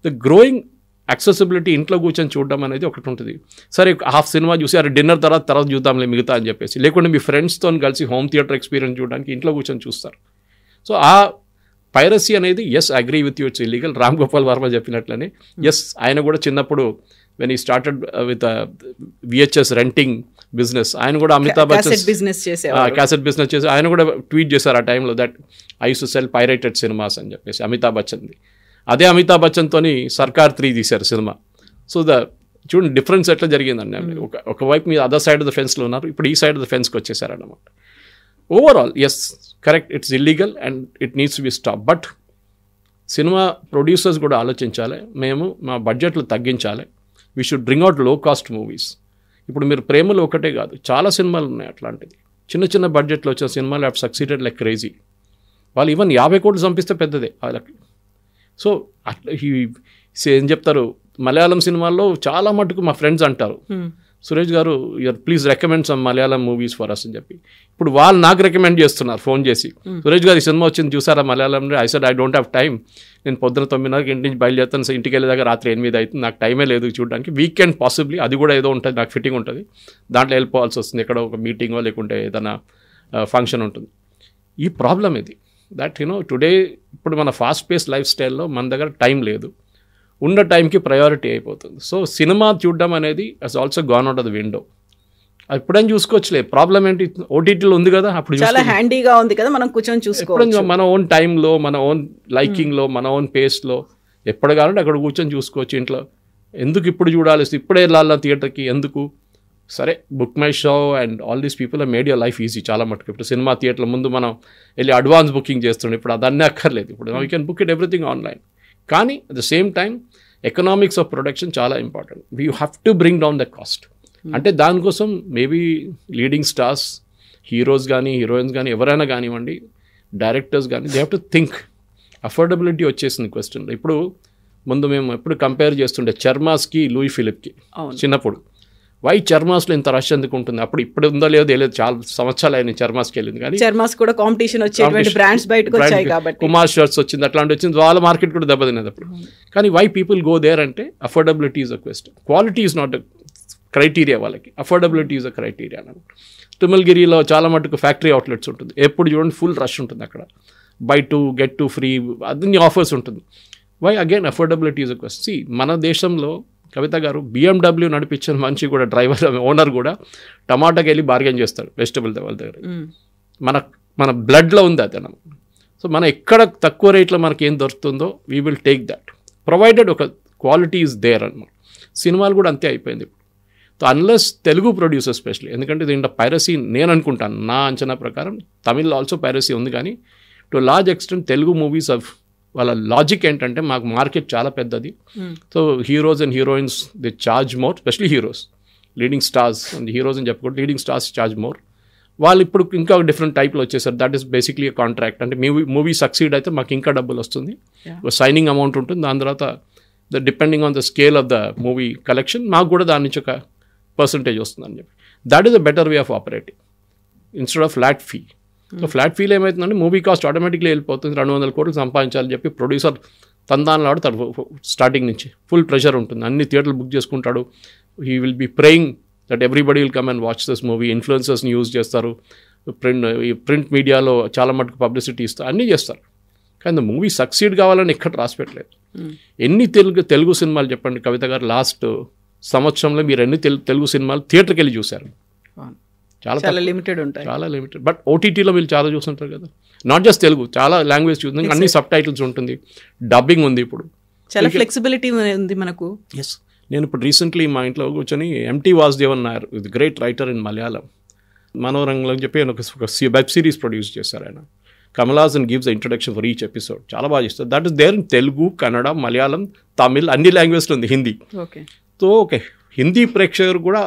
ద గ్రోయింగ్ యాక్సెసిబిలిటీ, ఇంట్లో కూర్చొని చూడడం అనేది ఒకటి ఉంటుంది. సరే హాఫ్ సినిమా చూసి అరే డిన్నర్ తర్వాత చూద్దాంలే మిగతా అని చెప్పేసి, లేకుంటే మీ ఫ్రెండ్స్తో కలిసి హోమ్ థియేటర్ ఎక్స్పీరియన్స్ చూడడానికి ఇంట్లో కూర్చొని చూస్తారు. సో ఆ పైరసీ అనేది yes agree with you, it's illegal. Ram Gopal Varma చెప్పినట్లనే ఎస్, ఆయన కూడా చిన్నప్పుడు when he started with VHS renting business, ఆయన కూడా అమితాబ్ బచ్చన్ క్యాసెట్ బిజినెస్ చేసి ఆయన కూడా ట్వీట్ చేశారు ఆ టైంలో that I use to cell pirated cinemas అని చెప్పేసి అమితాబ్ బచ్చన్ది. అదే అమితాబ్ బచ్చన్తోని సర్కార్ 3 తీశారు సినిమా. సో చూడండి డిఫరెన్స్ ఎట్లా జరిగిందండి. ఒకవైపు మీరు అదర్ సైడ్ ఆఫ్ ద ఫెన్స్లో ఉన్నారు, ఇప్పుడు ఈ సైడ్ ఆఫ్ ద ఫెన్స్కి వచ్చేసారన్నమాట. Overall yes correct, it's illegal and it needs to be stop. But cinema producers కూడా ఆలోచించాలి, మేము మా బడ్జెట్లు తగ్గించాలి, we should bring out low cost movies. ఇప్పుడు మీరు ప్రేమలు ఒకటే కాదు, చాలా సినిమాలు ఉన్నాయి అట్లాంటిది. చిన్న బడ్జెట్లో వచ్చిన సినిమాలు హ్యావ్ సక్సీడెడ్ లైక్ క్రేజీ. వాళ్ళు ఈవెన్ 50 కోట్లు చంపిస్తే పెద్దదే వాళ్ళకి. సో అట్లా ఏం చెప్తారు, మలయాళం సినిమాల్లో చాలా మటుకు మా ఫ్రెండ్స్ అంటారు, Suresh garu please recommend some Malayalam movies for us అని చెప్పి. ఇప్పుడు వాళ్ళు నాకు రికమెండ్ చేస్తున్నారు ఫోన్ చేసి, సురేష్ గారు ఈ సినిమా వచ్చింది చూసారా మలయాళంలో? I said I don't have time, నేను పొద్దున 9:30 ఇంటి నుంచి బయలుదేరుతాను, సో ఇంటికి వెళ్ళేదాకా రాత్రి 8 అవుతుంది, నాకు టైమే లేదు చూడడానికి. వీకెండ్ పాసిబ్లీ అది కూడా ఏదో ఉంటుంది, నాకు ఫిట్టింగ్ ఉంటుంది, దాంట్లో వెళ్ళిపోవాల్సి వస్తుంది, ఎక్కడో ఒక మీటింగో లేకుంటే ఏదైనా ఫంక్షన్ ఉంటుంది. ఈ ప్రాబ్లం ఇది. దట్ టుడే ఇప్పుడు మన ఫాస్ట్ పేస్ లైఫ్ స్టైల్లో మన దగ్గర టైం లేదు, ఉన్న టైంకి ప్రయారిటీ అయిపోతుంది. సో సినిమా చూడడం అనేది has also gone out of the window. ఎప్పుడైనా చూసుకోవచ్చులే, ప్రాబ్లం ఏంటి, ఓటీటీలో ఉంది కదా, అప్పుడు చాలా హ్యాండీగా ఉంది కదా, మనం కూర్చొని చూసుకోవచ్చు. మన ఓన్ టైంలో, మన ఓన్ లైకింగ్లో, మన ఓన్ పేస్లో ఎప్పుడు కావాలంటే అక్కడ కూర్చొని చూసుకోవచ్చు ఇంట్లో. ఎందుకు ఇప్పుడు చూడాలి, ఇప్పుడే వెళ్ళాలా థియేటర్కి ఎందుకు? సరే, book my show and all these people made your life easy చాలా మటుకు. ఇప్పుడు సినిమా థియేటర్ల ముందు మనం వెళ్ళి అడ్వాన్స్ బుకింగ్ చేస్తుండే, ఇప్పుడు అదన్నీ అక్కర్లేదు. ఇప్పుడు you can book it everything online. కానీ at the same time economics of production చాలా important. You have to bring down the cost. అంటే దానికోసం మేబీ లీడింగ్ స్టార్స్, హీరోస్ కానీ హీరోయిన్స్ కానీ ఎవరైనా కానివ్వండి, డైరెక్టర్స్ కానీ, they have to think. Affordability వచ్చేసింది క్వశ్చన్లో. ఇప్పుడు ముందు మేము ఎప్పుడు కంపేర్ చేస్తుండే చర్మాస్కి లూయి ఫిలిప్కి చిన్నప్పుడు. వై చర్మాస్లో ఇంత రష్ ఎందుకు ఉంటుంది? అప్పుడు ఇప్పుడు ఉందో లేదో తెలియదు, చాలా సంవత్సరాలు అయిన చర్మాస్కి వెళ్ళింది. కానీ చర్మాస్ కూడా కాంపిటీషన్ వచ్చేటువంటి బ్రాండ్స్ బయటకు వచ్చాయి కాబట్టి, కుమార్ షర్ట్స్ వచ్చింది, అట్లాంటి వచ్చింది, వాళ్ళ మార్కెట్ కూడా దెబ్బతినేది అప్పుడు. కానీ వై పీపుల్ గో దేర్ అంటే affordability is a question, quality is not a criteria, వాళ్ళకి అఫోర్డబిలిటీ ఈజ్ అ క్రైటీరియా అన్నమాట. తిరుమలగిరిలో చాలా మటుకు ఫ్యాక్టరీ అవుట్లెట్స్ ఉంటుంది, ఎప్పుడు చూడండి ఫుల్ రష్ ఉంటుంది అక్కడ. బై 2 get 2 ఫ్రీ అన్ని ఆఫర్స్ ఉంటుంది. Why again affordability is a question. మన దేశంలో కవిత గారు BMW నడిపించిన మంచి కూడా డ్రైవర్ ఓనర్ కూడా టమాటాకి వెళ్ళి బార్గెన్ చేస్తాడు వెజిటబుల్ వాళ్ళ దగ్గర. మన బ్లడ్లో ఉంది అది. సో మనం ఎక్కడ తక్కువ రేట్లో మనకి ఏం దొరుకుతుందో we will take that, provided ఒక క్వాలిటీ ఈజ్ దేర్ అన్నమాట. సినిమాలు కూడా అంతే అయిపోయింది ఇప్పుడు. So unless Telugu producer specially, ఎందుకంటే దీంట్లో పైరసీ నేను అనుకుంటాను, నా అంచనా ప్రకారం తమిళ్ ఆల్సో పైరసీ ఉంది. కానీ to large extent Telugu movies of వాళ్ళ లాజిక్ ఏంటంటే మాకు మార్కెట్ చాలా పెద్దది. So heroes and heroines they charge more, especially heroes, leading stars and heroes అని చెప్పుకుంటే లీడింగ్ స్టార్స్ చార్జ్ మోర్. వాళ్ళు ఇప్పుడు ఇంకా డిఫరెంట్ టైప్లో వచ్చేసారు. That is basically contract. అంటే మూవీ సక్సీడ్ అయితే మాకు ఇంకా డబ్బులు వస్తుంది, సైనింగ్ అమౌంట్ ఉంటుంది, దాని తర్వాత depending on the scale of the movie collection మాకు కూడా దాని నుంచి ఒక పర్సంటేజ్ వస్తుందని చెప్పి. That is a better way of operating instead of flat fee. So flat ఫీల్ ఏమవుతుందంటే మూవీ కాస్ట్ ఆటోమేటిక్లీ వెళ్ళిపోతుంది. 200 కోట్లు సంపాదించాలని చెప్పి ప్రొడ్యూసర్ తందానలాడు స్టార్టింగ్ నుంచి ఫుల్ ప్రెషర్ ఉంటుంది. అన్ని థియేటర్లు బుక్ చేసుకుంటాడు. He will be praying that everybody will come and watch this movie. ఇన్ఫ్లుయెన్సర్స్ని యూజ్ చేస్తారు, ప్రింట్ మీడియాలో చాలా మటుకు పబ్లిసిటీ ఇస్తారు, అన్నీ చేస్తారు. కానీ మూవీ సక్సీడ్ కావాలని ఎక్కడ రాసి పెట్టలేదు. ఎన్ని తెలుగు సినిమాలు చెప్పండి కవిత గారు, లాస్ట్ సంవత్సరంలో మీరు ఎన్ని తెలుగు సినిమాలు థియేటర్కి వెళ్ళి చూశారు? చాలా లిమిటెడ్ ఉంటాయి, చాలా లిమిటెడ్. బట్ ఓటీటీలో మీరు చాలా చూస్తుంటారు కదా, నాట్ జస్ట్ తెలుగు, చాలా లాంగ్వేజ్ చూస్తుంది, అన్ని సబ్ టైటిల్స్ ఉంటుంది, డబ్బింగ్ ఉంది, ఇప్పుడు చాలా ఫ్లెక్సిబిలిటీ ఉంది మనకు. ఎస్, నేను ఇప్పుడు రీసెంట్లీ మా ఇంట్లో కూర్చొని MT Vasudevan Nair, with great writer in Malayalam, మనోరంగంలో అని చెప్పి ఒక వెబ్ సిరీస్ ప్రొడ్యూస్ చేశారు ఆయన. Kamal Haasan gives the introduction for each episode, చాలా బాగా చేస్తారు. That is there in Telugu, Kannada, Malayalam, Tamil, అన్ని లాంగ్వేజ్లో ఉంది, హిందీ. సో ఓకే, హిందీ ప్రేక్షకులు కూడా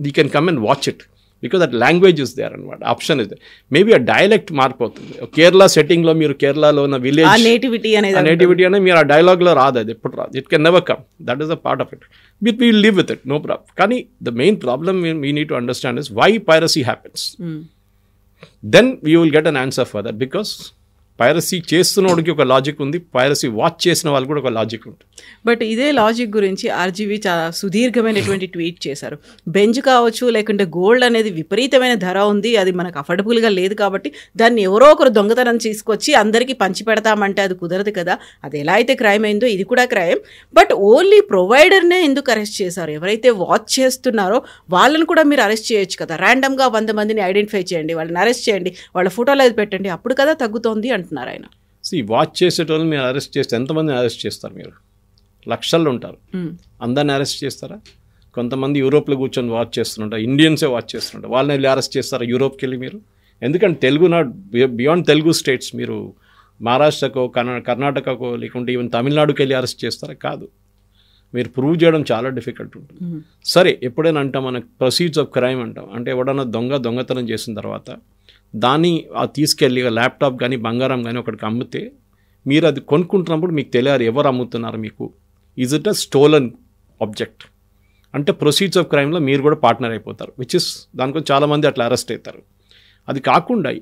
you can come and watch it because that language is there అనమాట, ఆప్షన్ ఇస్ దేర్. మేబీ ఆ డైలెక్ట్ మారిపోతుంది. కేరళ సెట్టింగ్లో మీరు కేరళలో ఉన్న విలేజ్ నేటివిటీ అనేది మీరు ఆ డైలాగ్లో రాదు, అది ఎప్పుడు రాదు. It can never come, that is a part of it. But we live with it, no problem. కానీ the main problem we need to understand is why piracy happens. Then we will get an answer for that. Because piracy చేస్తున్నోడికి ఒక లాజిక్ ఉంది, పైరసీ వాచ్ చేసిన వాళ్ళు కూడా ఒక లాజిక్ ఉంటుంది. బట్ ఇదే లాజిక్ గురించి ఆర్జీవి చాలా సుదీర్ఘమైనటువంటి ట్వీట్ చేశారు. బెంజ్ కావచ్చు, లేకుంటే గోల్డ్ అనేది విపరీతమైన ధర ఉంది, అది మనకు అఫోర్డబుల్గా లేదు కాబట్టి దాన్ని ఎవరో ఒకరు దొంగతనం తీసుకొచ్చి అందరికీ పంచి పెడతామంటే అది కుదరదు కదా. అది ఎలా అయితే క్రైమ్ అయిందో ఇది కూడా క్రైమ్. బట్ ఓన్లీ ప్రొవైడర్నే ఎందుకు అరెస్ట్ చేశారు? ఎవరైతే వాచ్ చేస్తున్నారో వాళ్ళని కూడా మీరు అరెస్ట్ చేయొచ్చు కదా. ర్యాండమ్గా 100 మందిని ఐడెంటిఫై చేయండి, వాళ్ళని అరెస్ట్ చేయండి, వాళ్ళ ఫోటోలు అది పెట్టండి, అప్పుడు కదా తగ్గుతోంది అంటున్నారు ఆయన. వాచ్ చేసేటోళ్ళు మీరు అరెస్ట్ చేస్తే ఎంతమందిని అరెస్ట్ చేస్తారు? మీరు లక్షల్లో ఉంటారు, అందరిని అరెస్ట్ చేస్తారా? కొంతమంది యూరోప్లో కూర్చొని వాచ్ చేస్తుంటారు, ఇండియన్సే వాచ్ చేస్తుంటారు, వాళ్ళని వెళ్ళి అరెస్ట్ చేస్తారా యూరోప్కి వెళ్ళి మీరు? ఎందుకంటే Telugu not beyond Telugu states, మీరు మహారాష్ట్రకో కర్ణాటకకో లేకుంటే ఈవెన్ తమిళనాడుకి వెళ్ళి అరెస్ట్ చేస్తారా? కాదు. మీరు ప్రూవ్ చేయడం చాలా డిఫికల్ట్ ఉంటుంది. సరే, ఎప్పుడైనా అంటాం మనకు ప్రొసీడ్స్ ఆఫ్ క్రైమ్ అంటాం, అంటే ఎవడన్నా దొంగతనం చేసిన తర్వాత దాన్ని తీసుకెళ్ళి ల్యాప్టాప్ కానీ బంగారం కానీ ఒకటికి అమ్మితే మీరు అది కొనుక్కుంటున్నప్పుడు మీకు తెలియాలి ఎవరు అమ్ముతున్నారు మీకు. Is it a stolen object అంటే ప్రొసీడ్స్ ఆఫ్ క్రైమ్లో మీరు కూడా పార్ట్నర్ అయిపోతారు, విచ్ ఇస్ దానికోసం చాలామంది అట్లా అరెస్ట్ అవుతారు. అది కాకుండా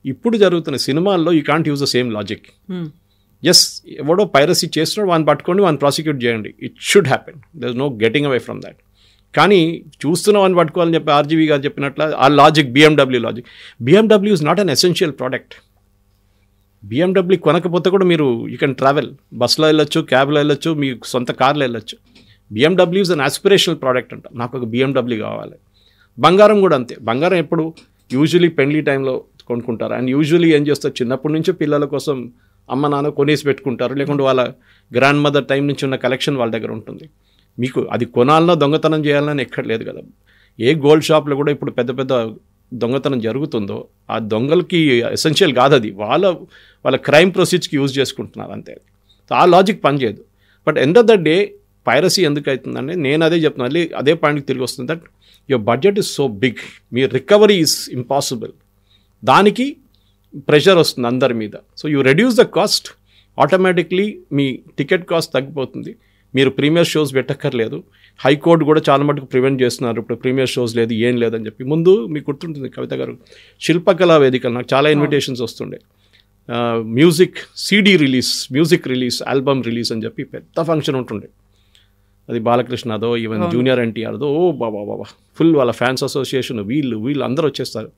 ఇప్పుడు జరుగుతున్న సినిమాల్లో you can't use the same logic. Yes, ఎవడో పైరసీ చేస్తున్నాడు, వాడిని పట్టుకోండి, వాడిని ప్రాసిక్యూట్ చేయండి, it should happen, there is no getting away from that. కానీ చూస్తున్న వాడిని పట్టుకోవాలని చెప్పి ఆర్జీవి గారు చెప్పినట్లు ఆ logic, BMW logic. BMW is not an essential product. BMW కొనకపోతే కూడా మీరు యూ కెన్ ట్రావెల్, బస్సులో వెళ్ళొచ్చు, క్యాబ్లో వెళ్ళొచ్చు, మీ సొంత కార్లో వెళ్ళొచ్చు. BMW is an aspirational product అంట, నాకు ఒక BMW కావాలి. బంగారం కూడా అంతే. బంగారం ఎప్పుడు యూజువలీ పెళ్లి టైంలో కొనుక్కుంటారు. అండ్ యూజువలీ ఏం చేస్తారు, చిన్నప్పటి నుంచే పిల్లల కోసం అమ్మ నాన్న కొనేసి పెట్టుకుంటారు, లేకుంటే వాళ్ళ గ్రాండ్ మదర్ టైం నుంచి ఉన్న కలెక్షన్ వాళ్ళ దగ్గర ఉంటుంది. మీకు అది కొనాలన్నా దొంగతనం చేయాలని ఎక్కడ లేదు కదా. ఏ గోల్డ్ షాప్లో కూడా ఇప్పుడు పెద్ద పెద్ద దొంగతనం జరుగుతుందో ఆ దొంగలకి ఎసెన్షియల్ కాదు, అది వాళ్ళ క్రైమ్ ప్రొసీడ్స్కి యూజ్ చేసుకుంటున్నారు అంతే. ఆ లాజిక్ పనిచేయదు. But end of the day piracy ఎందుకు అవుతుందంటే నేను అదే చెప్తున్నాను, మళ్ళీ అదే పాయింట్కి తిరిగి వస్తుంది. That your budget is so big, మీ రికవరీ ఈజ్ ఇంపాసిబుల్. దానికి ప్రెషర్ వస్తుంది అందరి మీద. So you reduce the cost, automatically మీ టికెట్ కాస్ట్ తగ్గిపోతుంది. మీరు ప్రీమియర్ షోస్ పెట్టక్కర్లేదు. హైకోర్టు కూడా చాలా మటుకు ప్రివెంట్ చేస్తున్నారు, ఇప్పుడు ప్రీమియర్ షోస్ లేదు, ఏం లేదని చెప్పి. ముందు మీకు గుర్తుంటుంది కవిత గారు, శిల్పకళా వేదికలు నాకు చాలా ఇన్విటేషన్స్ వస్తుండే. Music CD release, music release, album release అని చెప్పి పెద్ద ఫంక్షన్ ఉంటుండే. అది బాలకృష్ణదో, ఈవెన్ జూనియర్ ఎన్టీఆర్దో, ఓ బాబా ఫుల్ వాళ్ళ ఫ్యాన్స్ అసోసియేషన్, వీళ్ళు అందరూ వచ్చేస్తారు.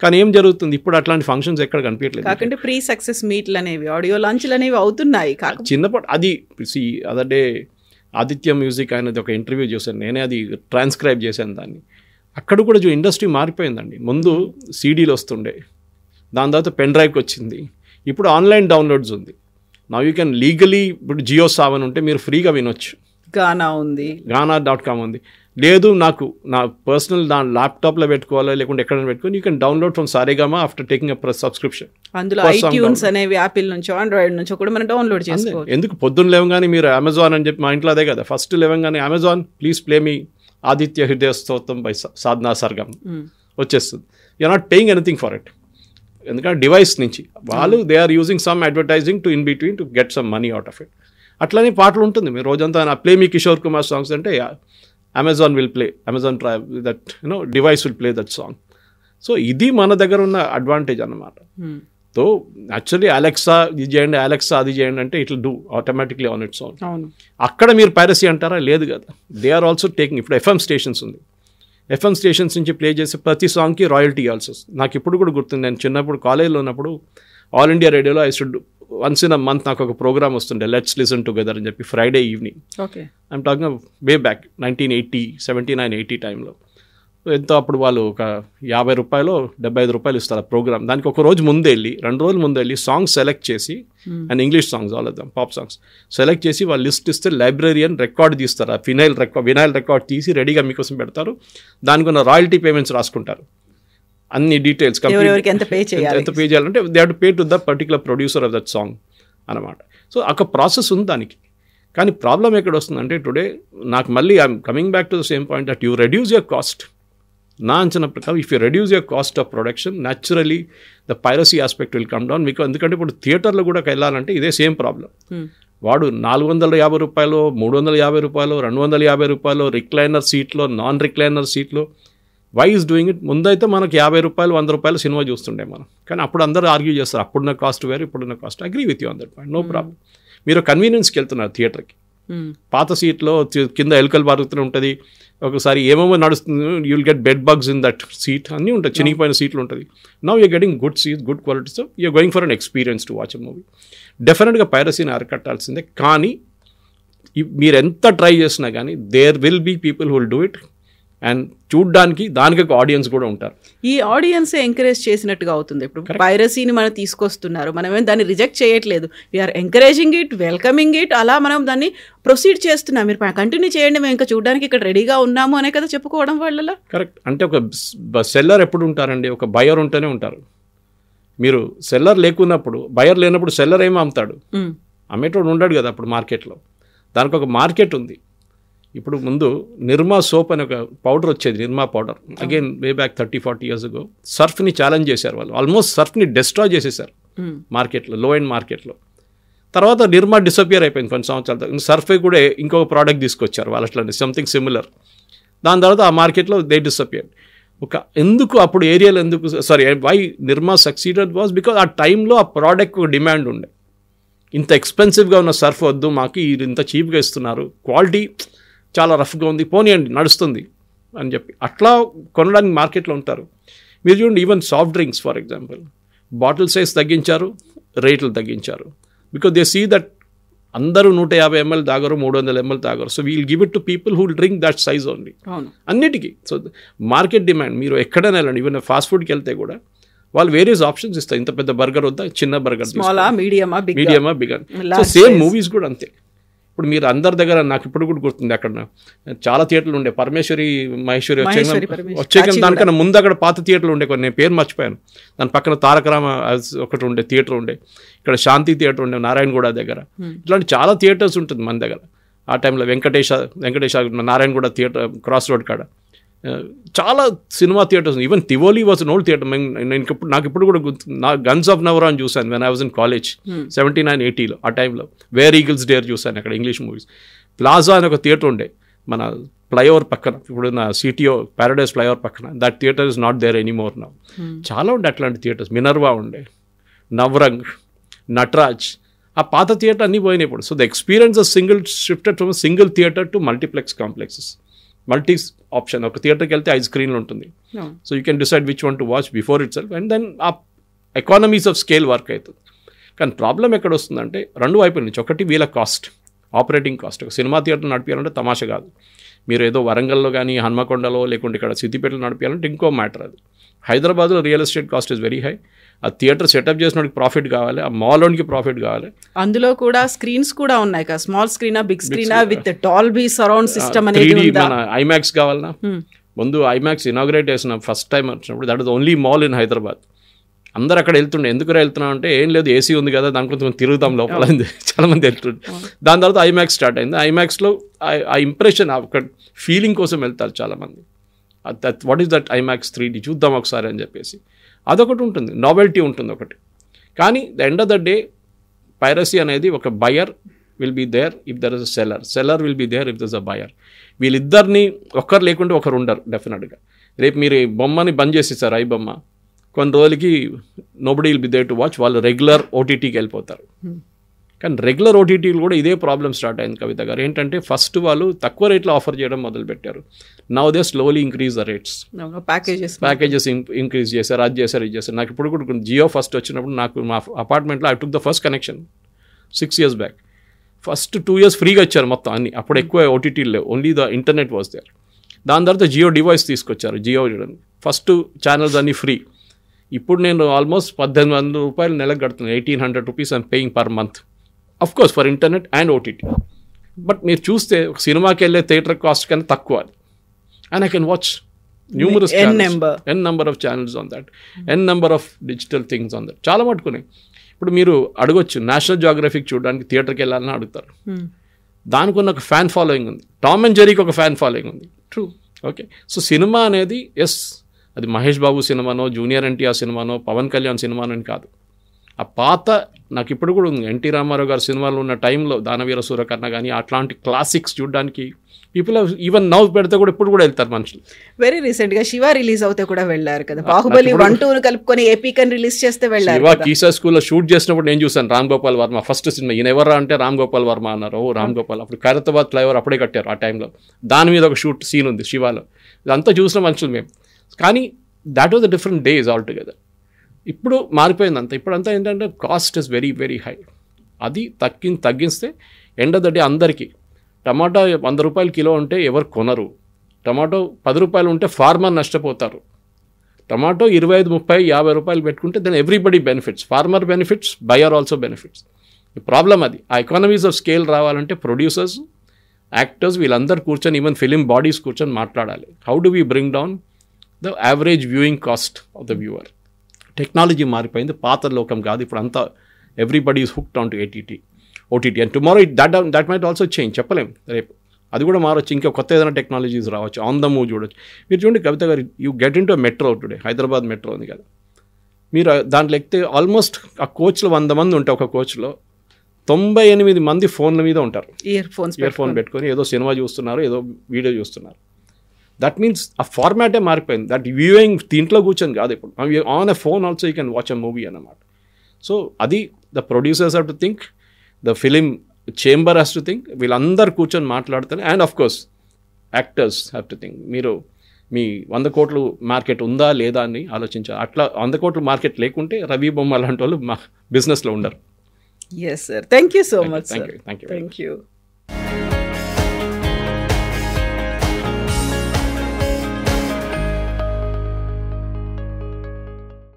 కానీ ఏం జరుగుతుంది ఇప్పుడు, అట్లాంటి ఫంక్షన్స్ ఎక్కడ కనిపించట్లేదు. కాకంటే ప్రీ సక్సెస్ మీట్లు అనేవి, ఆడియో లాంచ్లు అనేవి అవుతున్నాయి. చిన్నప్పుడు అది అదర్ డే ఆదిత్య మ్యూజిక్ అనేది ఒక ఇంటర్వ్యూ చేశాను, నేనే అది ట్రాన్స్క్రైబ్ చేశాను దాన్ని. అక్కడ కూడా ఇండస్ట్రీ మారిపోయిందండి. ముందు CDలు వస్తుండే, దాని తర్వాత పెన్ డ్రైవ్కి వచ్చింది, ఇప్పుడు ఆన్లైన్ డౌన్లోడ్స్ ఉంది. నా యూ కెన్ లీగలీ ఇప్పుడు జియో సావన్ ఉంటే మీరు ఫ్రీగా వినొచ్చు, గానా ఉంది, గానా.com ఉంది. లేదు నాకు నా పర్సనల్ దాని ల్యాప్టాప్లో పెట్టుకోవాలా లేకుంటే ఎక్కడైనా పెట్టుకొని you can download from Saregama after taking a subscription. అందులో iTunes అనేవి యాపిల్ నుంచో ఆండ్రాయిడ్ నుంచో కూడా మనం డౌన్లోడ్ చేసుకోవచ్చు. ఎందుకు పొద్దున్న లేవగానే మీరు అమెజాన్ అని చెప్పి, మా ఇంట్లో అదే కదా, ఫస్ట్ లేవగానే Amazon please play me Aditya Hrudaya Stotram by Sadhana Sargam వచ్చేస్తుంది. You are not paying anything for it, ఎందుకంటే డివైస్ నుంచి వాళ్ళు they are using some advertising to in between to get some money out of it. అట్లనే పాటలు ఉంటుంది, మీరు రోజంతా నా play me Kishore Kumar songs అంటే Amazon will play, Amazon that device will play that song. So ఇది మన దగ్గర ఉన్న అడ్వాంటేజ్ అన్నమాట. సో యాక్చువల్లీ అలెక్సా ఇది చేయండి, అలెక్సా అది చేయండి అంటే it will do automatically on its own. అక్కడ మీరు పైరసీ అంటారా? లేదు కదా. They are also taking. ఇప్పుడు FM స్టేషన్స్ ఉంది, FM స్టేషన్స్ నుంచి ప్లే చేసే ప్రతి సాంగ్కి రాయల్టీ ఇవ్వాల్సి వస్తుంది. నాకు ఇప్పుడు కూడా గుర్తుంది, నేను చిన్నప్పుడు కాలేజ్లో ఉన్నప్పుడు ఆల్ ఇండియా రేడియోలో I should once in a month నాకు ఒక ప్రోగ్రామ్ వస్తుండే, లెట్స్ లిసన్ టుగెదర్ అని చెప్పి, Friday evening. I'm talking way back 1980, 79, 80 టైంలో. ఎంతో అప్పుడు వాళ్ళు ఒక ₹50, ₹75 ఇస్తారు ఆ ప్రోగ్రామ్. దానికి ఒక రోజు ముందే వెళ్ళి, 2 రోజుల ముందే వెళ్ళి సాంగ్స్ సెలెక్ట్ చేసి, and English songs all of them pop songs select చేసి వాళ్ళు లిస్ట్ ఇస్తే లైబ్రరీయన్ రికార్డ్ తీస్తారు, ఆ వినైల్ రికార్డ్ తీసి రెడీగా మీకోసం పెడతారు. దానికి ఉన్న రాయల్టీ పేమెంట్స్ రాసుకుంటారు, అన్ని డీటెయిల్స్ ఎంత పే చేయాలంటే they have to pay to the particular producer of that song అనమాట. సో ఒక ప్రాసెస్ ఉంది దానికి. కానీ ప్రాబ్లం ఎక్కడ వస్తుందంటే టుడే నాకు మళ్ళీ I'm coming back to the same point that you reduce your cost. నా అంచనా ప్రకారం if you reduce your cost of production naturally the piracy aspect will come down. మీకు ఎందుకంటే ఇప్పుడు థియేటర్లో కూడా వెళ్ళాలంటే ఇదే సేమ్ ప్రాబ్లం. వాడు ₹450, ₹350, ₹250 రిక్లైనర్ సీట్లో, నాన్ రిక్లైనర్ సీట్లో. Why is doing it? ముందైతే మనకు ₹50, ₹100 సినిమా చూస్తుండే మనం. కానీ అప్పుడు అందరూ ఆర్గ్యూ చేస్తారు, అప్పుడున్న కాస్ట్ వేరు, ఇప్పుడున్న cost. Agree with you on that point, no problem. మీరు కన్వీనియన్స్కి వెళ్తున్నారు థియేటర్కి, పాత సీట్లో కింద ఎలుకలు బారుతూనే ఉంటుంది, ఒకసారి ఏమేమో నడుస్తుంది, you will get bed bugs in that seat, అన్నీ ఉంటాయి, చినిగిపోయిన సీట్లు ఉంటుంది. Now you're getting good seats, good quality, so you're going for an experience to watch a movie. డెఫినెట్గా పైరసీని అరికట్టాల్సిందే. కానీ మీరు ఎంత ట్రై చేసినా కానీ there will be people who will do it. And చూడ్డానికి దానికి ఒక ఆడియన్స్ కూడా ఉంటారు. ఈ ఆడియన్స్ ఎంకరేజ్ చేసినట్టుగా అవుతుంది. ఇప్పుడు పైరసీని మనం తీసుకొస్తున్నారు, మనమేం దాన్ని రిజెక్ట్ చేయట్లేదు, we're encouraging it, welcoming it, అలా మనం దాన్ని ప్రొసీడ్ చేస్తున్నాం. మీరు కంటిన్యూ చేయండి, మేము ఇంకా చూడడానికి ఇక్కడ రెడీగా ఉన్నాము అనే కదా చెప్పుకోవడం వాళ్ళ. కరెక్ట్. అంటే ఒక సెల్లర్ ఎప్పుడు ఉంటారండి? ఒక బయర్ ఉంటేనే ఉంటారు. మీరు సెల్లర్ లేకున్నప్పుడు, బయర్ లేనప్పుడు సెల్లర్ ఏమో అమ్ముతాడు, అమ్మేటోడు ఉండడు కదా అప్పుడు మార్కెట్లో. దానికి ఒక మార్కెట్ ఉంది. ఇప్పుడు ముందు నిర్మా సోప్ అనే ఒక పౌడర్ వచ్చేది, Nirma powder, again way back 30-40 years ago. సర్ఫ్ని ఛాలెంజ్ చేశారు వాళ్ళు, ఆల్మోస్ట్ సర్ఫ్ని డిస్ట్రాయ్ చేసేసారు మార్కెట్లో, లో ఎండ్ మార్కెట్లో. తర్వాత నిర్మా డిసపియర్ అయిపోయింది కొన్ని సంవత్సరాల తర్వాత. సర్ఫే కూడా ఇంకొక ప్రోడక్ట్ తీసుకొచ్చారు వాళ్ళు, అట్లా సంథింగ్ సిమిలర్. దాని తర్వాత ఆ మార్కెట్లో దే డిసపియర్డ్. ఎందుకు అప్పుడు ఏరియాలో why Nirma succeeded was because ఆ టైంలో ఆ ప్రోడక్ట్ డిమాండ్ ఉండే. ఇంత ఎక్స్పెన్సివ్గా ఉన్న సర్ఫ్ వద్దు మాకు, ఇంత చీప్గా ఇస్తున్నారు, క్వాలిటీ చాలా రఫ్గా ఉంది, పోనీయండి నడుస్తుంది అని చెప్పి అట్లా కొనడానికి మార్కెట్లో ఉంటారు. మీరు చూడండి, even soft drinks for example, bottle size తగ్గించారు, రేట్లు తగ్గించారు. బికాస్ దే సీ దట్ అందరూ 150 ml తాగరు, 300 ml తాగరు. So we'll give it to people who drink that size only. అన్నిటికీ. సో మార్కెట్ డిమాండ్ మీరు ఎక్కడైనా వెళ్ళండి, ఈవెన్ ఫాస్ట్ ఫుడ్కి వెళ్తే కూడా వాళ్ళు వేరియస్ ఆప్షన్స్ ఇస్తారు. ఇంత పెద్ద బర్గర్ వద్దా, చిన్న బర్గర్, మీడియమా, బిగర్. సో సేమ్ మూవీస్ కూడా అంతే. ఇప్పుడు మీరు అందరి దగ్గర నాకు ఇప్పుడు కూడా గుర్తుంది, అక్కడ చాలా థియేటర్లు ఉండే, పరమేశ్వరి మహేశ్వరి వచ్చే దానికన్నా ముందు అక్కడ పాత థియేటర్లు ఉండే కొన్ని, నేను పేరు మర్చిపోయాను. దాని పక్కన తారకరామ ఒకటి ఉండే థియేటర్ ఉండే, ఇక్కడ శాంతి థియేటర్ ఉండే నారాయణగూడ దగ్గర. ఇట్లాంటి చాలా థియేటర్స్ ఉంటుంది మన దగ్గర. ఆ టైంలో Venkatesha Narayanguda theatre cross road కాడ చాలా cinema theatres. Even Tivoli was an old theatre. నాకు ఇప్పుడు కూడా గన్స్ ఆఫ్ నవరా అని చూశాను when I was in college 79-80లో. ఆ టైంలో వేర్ ఈగిల్స్ డేర్ చూశాను అక్కడ, ఇంగ్లీష్ మూవీస్. ప్లాజా అని ఒక థియేటర్ ఉండే మన ఫ్లైఓవర్ పక్కన, ఇప్పుడు నా సిటీఓ ప్యారడైజ్ ఫ్లైఓవర్ పక్కన. That theatre is not there anymore now. చాలా ఉండే అట్లాంటి థియేటర్స్. మినర్వా ఉండే, నవరంగ్, నటరాజ్. ఆ పాత థియేటర్ అన్నీ పోయినాయి ఇప్పుడు. So the experience shifted from single theatre to multiplex complexes. Multi option. ఒక థియేటర్కి వెళ్తే 5 స్క్రీన్లు ఉంటుంది. So you can decide which one to watch before itself, and then ఆ ఎకానమీస్ ఆఫ్ స్కేల్ వర్క్ అవుతుంది. కానీ ప్రాబ్లం ఎక్కడ వస్తుందంటే రెండు వైపుల నుంచి. ఒకటి వీళ్ళ కాస్ట్, ఆపరేటింగ్ కాస్ట్. ఒక సినిమా థియేటర్ నడిపించాలంటే తమాషా కాదు. మీరు ఏదో వరంగల్లో కానీ హన్మకొండలో లేకుంటే ఇక్కడ సిద్దిపేటలో నడిపించాలంటే ఇంకో మ్యాటర్ అది. హైదరాబాద్లో real estate cost is very high. ఆ థియేటర్ సెటప్ చేసినోడికి ప్రాఫిట్ కావాలి, ఆ మాల్లోనికి ప్రాఫిట్ కావాలి. అందులో కూడా స్క్రీన్స్ కూడా ఉన్నాయి కదా, స్మాల్ స్క్రీనా, బిగ్ స్క్రీనా, విత్ డాల్బీ సరౌండ్ సిస్టమ్ అనేది ఉందా? మన ఐమాక్స్ కావాలన్నా, ముందు ఐమాక్స్ ఇనాగ్రేట్ చేసిన ఫస్ట్ టైం వచ్చినప్పుడు that is only mall in Hyderabad. అందరు అక్కడ వెళ్తుండే. ఎందుకు వెళ్తున్నాం అంటే ఏం లేదు, ఏసీ ఉంది కదా, దాని కొంచెం తిరుగుతాం లోపల, చాలా మంది వెళ్తుండే. దాని తర్వాత ఐమాక్స్ స్టార్ట్ అయింది. ఐమాక్స్లో ఆ ఇంప్రెషన్, ఒక ఫీలింగ్ కోసం వెళ్తారు చాలామంది. What is that IMAX 3D చూద్దాం ఒకసారి అని చెప్పేసి. అదొకటి ఉంటుంది, నావెల్టీ ఉంటుంది ఒకటి. కానీ the end of the day piracy అనేది ఒక buyer will be there if there is a seller will be there if there is a buyer. వీళ్ళిద్దరిని ఒక్కరు లేకుంటే ఒకరు ఉండరు డెఫినెట్గా. రేపు మీరు బొమ్మని బంద్ చేసేసారు, ఐ బొమ్మ, కొన్ని రోజులకి nobody will be there to watch. వాళ్ళు రెగ్యులర్ ఓటీటీకి వెళ్ళిపోతారు. కానీ రెగ్యులర్ ఓటీటీలు కూడా ఇదే ప్రాబ్లం స్టార్ట్ అయింది కవిత గారు. ఏంటంటే ఫస్ట్ వాళ్ళు తక్కువ రేట్లో ఆఫర్ చేయడం మొదలుపెట్టారు. Now they slowly increase the rates. Packages increase చేశారు, అది చేశారు, ఇది చేశారు. నాకు ఇప్పుడు కూడా జియో ఫస్ట్ వచ్చినప్పుడు నాకు మా అపార్ట్మెంట్లో I took the first connection 6 years back. First 2 years ఫ్రీగా ఇచ్చారు మొత్తం అన్ని. అప్పుడు ఎక్కువ ఓటీటీలు లేవు, only the internet was there. దాని తర్వాత జియో డివైస్ తీసుకొచ్చారు, జియో ఫస్ట్ ఛానల్స్ అన్నీ ఫ్రీ. ఇప్పుడు నేను ఆల్మోస్ట్ 1,800 రూపాయలు నెలకు కడుతున్నాను. 1,800 rupees I'm paying per month. Of course for internet and OTT. But మీరు చూస్తే ఒక సినిమాకి వెళ్ళే థియేటర్ కాస్ట్ కన్నా తక్కువ అది. And I can watch numerous n number of channels on that, n number of digital things on that. చాలా మట్టుకున్నాయి. ఇప్పుడు మీరు అడగొచ్చు, నేషనల్ జియోగ్రఫిక్ చూడడానికి థియేటర్కి వెళ్ళాలని అడుగుతారు. దానికి ఉన్న ఒక ఫ్యాన్ ఫాలోయింగ్ ఉంది. టామ్ అండ్ జెర్రీకి ఒక ఫ్యాన్ ఫాలోయింగ్ ఉంది. ట్రూ. ఓకే. సో సినిమా అనేది ఎస్, అది మహేష్ బాబు సినిమానో, జూనియర్ ఎన్టీఆర్ సినిమానో, పవన్ కళ్యాణ్ సినిమానో అని కాదు. ఆ పాత, నాకు ఇప్పుడు కూడా ఉంది, ఎన్టీ రామారావు గారి సినిమాలు ఉన్న టైంలో దానవీర సూరకర్ణ కానీ అట్లాంటి క్లాసిక్స్ చూడడానికి పీపుల్ ఈవెన్ నౌ పెడితే కూడా ఇప్పుడు కూడా వెళ్తారు మనుషులు. వెరీ రీసెంట్ గా శివ రిలీజ్ అవుతే కూడా వెళ్ళారు కదా, బాహుబలి 1-2 కలుపుకొని ఏపీకన్ రిలీజ్ చేస్తే వెళ్ళారు. శివ కీసా స్కూల్లో షూట్ చేసినప్పుడు నేను చూసాను రామ్ గోపాల్ వర్మ ఫస్ట్ సినిమా. ఈయన ఎవరా అంటే రామ్ గోపాల్ వర్మ అన్నారు. ఓ రామ్ గోపాల్. అప్పుడు ఖైరతాబాద్ ఫ్లైఓవర్ అప్పుడే కట్టారు ఆ టైంలో. దాని మీద ఒక షూట్ సీన్ ఉంది శివాలో. ఇదంతా చూసిన మనుషులు మేము. కానీ that was the different days all together. ఇప్పుడు మారిపోయింది అంతా. ఇప్పుడంతా ఏంటంటే cost is very very high. అది తగ్గిస్తే ఎండ్ ఆఫ్ ద డే అందరికీ టమాటో 100 రూపాయలు కిలో ఉంటే ఎవరు కొనరు. టమాటో 10 రూపాయలు ఉంటే ఫార్మర్ నష్టపోతారు. టమాటో 25, 30, 50 రూపాయలు పెట్టుకుంటే then everybody benefits. Farmer benefits, buyer also benefits. Problem అది. ఆ ఎకానమీస్ ఆఫ్ స్కేల్ రావాలంటే ప్రొడ్యూసర్స్, యాక్టర్స్ వీళ్ళందరూ కూర్చొని, ఈవెన్ ఫిలిం బాడీస్ కూర్చొని మాట్లాడాలి. How do we bring down the average viewing cost of the viewer. Technology మారిపోయింది, పాత లోకం కాదు. ఇప్పుడు అంతా everybody is hooked on to OTT and tomorrow that might also change. చెప్పలేం, రేపు అది కూడా మారచ్చు. ఇంకా కొత్త ఏదైనా టెక్నాలజీస్ రావచ్చు. ఆన్ ద మూవ్ చూడొచ్చు. మీరు చూడండి కవిత గారు, you get in to metro today. Hyderabad metro ఉంది కదా, మీరు దాంట్లో ఎక్కితే ఆల్మోస్ట్ ఆ కోచ్లో 100 మంది ఉంటే ఒక కోచ్లో 98 మంది ఫోన్ల మీద ఉంటారు. ఇయర్ ఫోన్ పెట్టుకొని ఏదో సినిమా చూస్తున్నారు, ఏదో వీడియో చూస్తున్నారు. దట్ మీన్స్ ఆ ఫార్మాటే మారిపోయింది. దట్ వ్యూయింగ్ దీంట్లో కూర్చొని కాదు. ఇప్పుడు on a phone also you can watch a movie అన్నమాట. సో అది the producers have to think, the film chamber has to think. వీళ్ళందరూ కూర్చొని మాట్లాడుతారు. And of course actors have to think. మీ 100 కోట్లు మార్కెట్ ఉందా లేదా అని ఆలోచించాలి. అట్లా 100 కోట్ల మార్కెట్ లేకుంటే రవి బొమ్మ లాంటి వాళ్ళు మా బిజినెస్లో ఉండరు. Yes sir, thank you so much. Thank you. Thank you.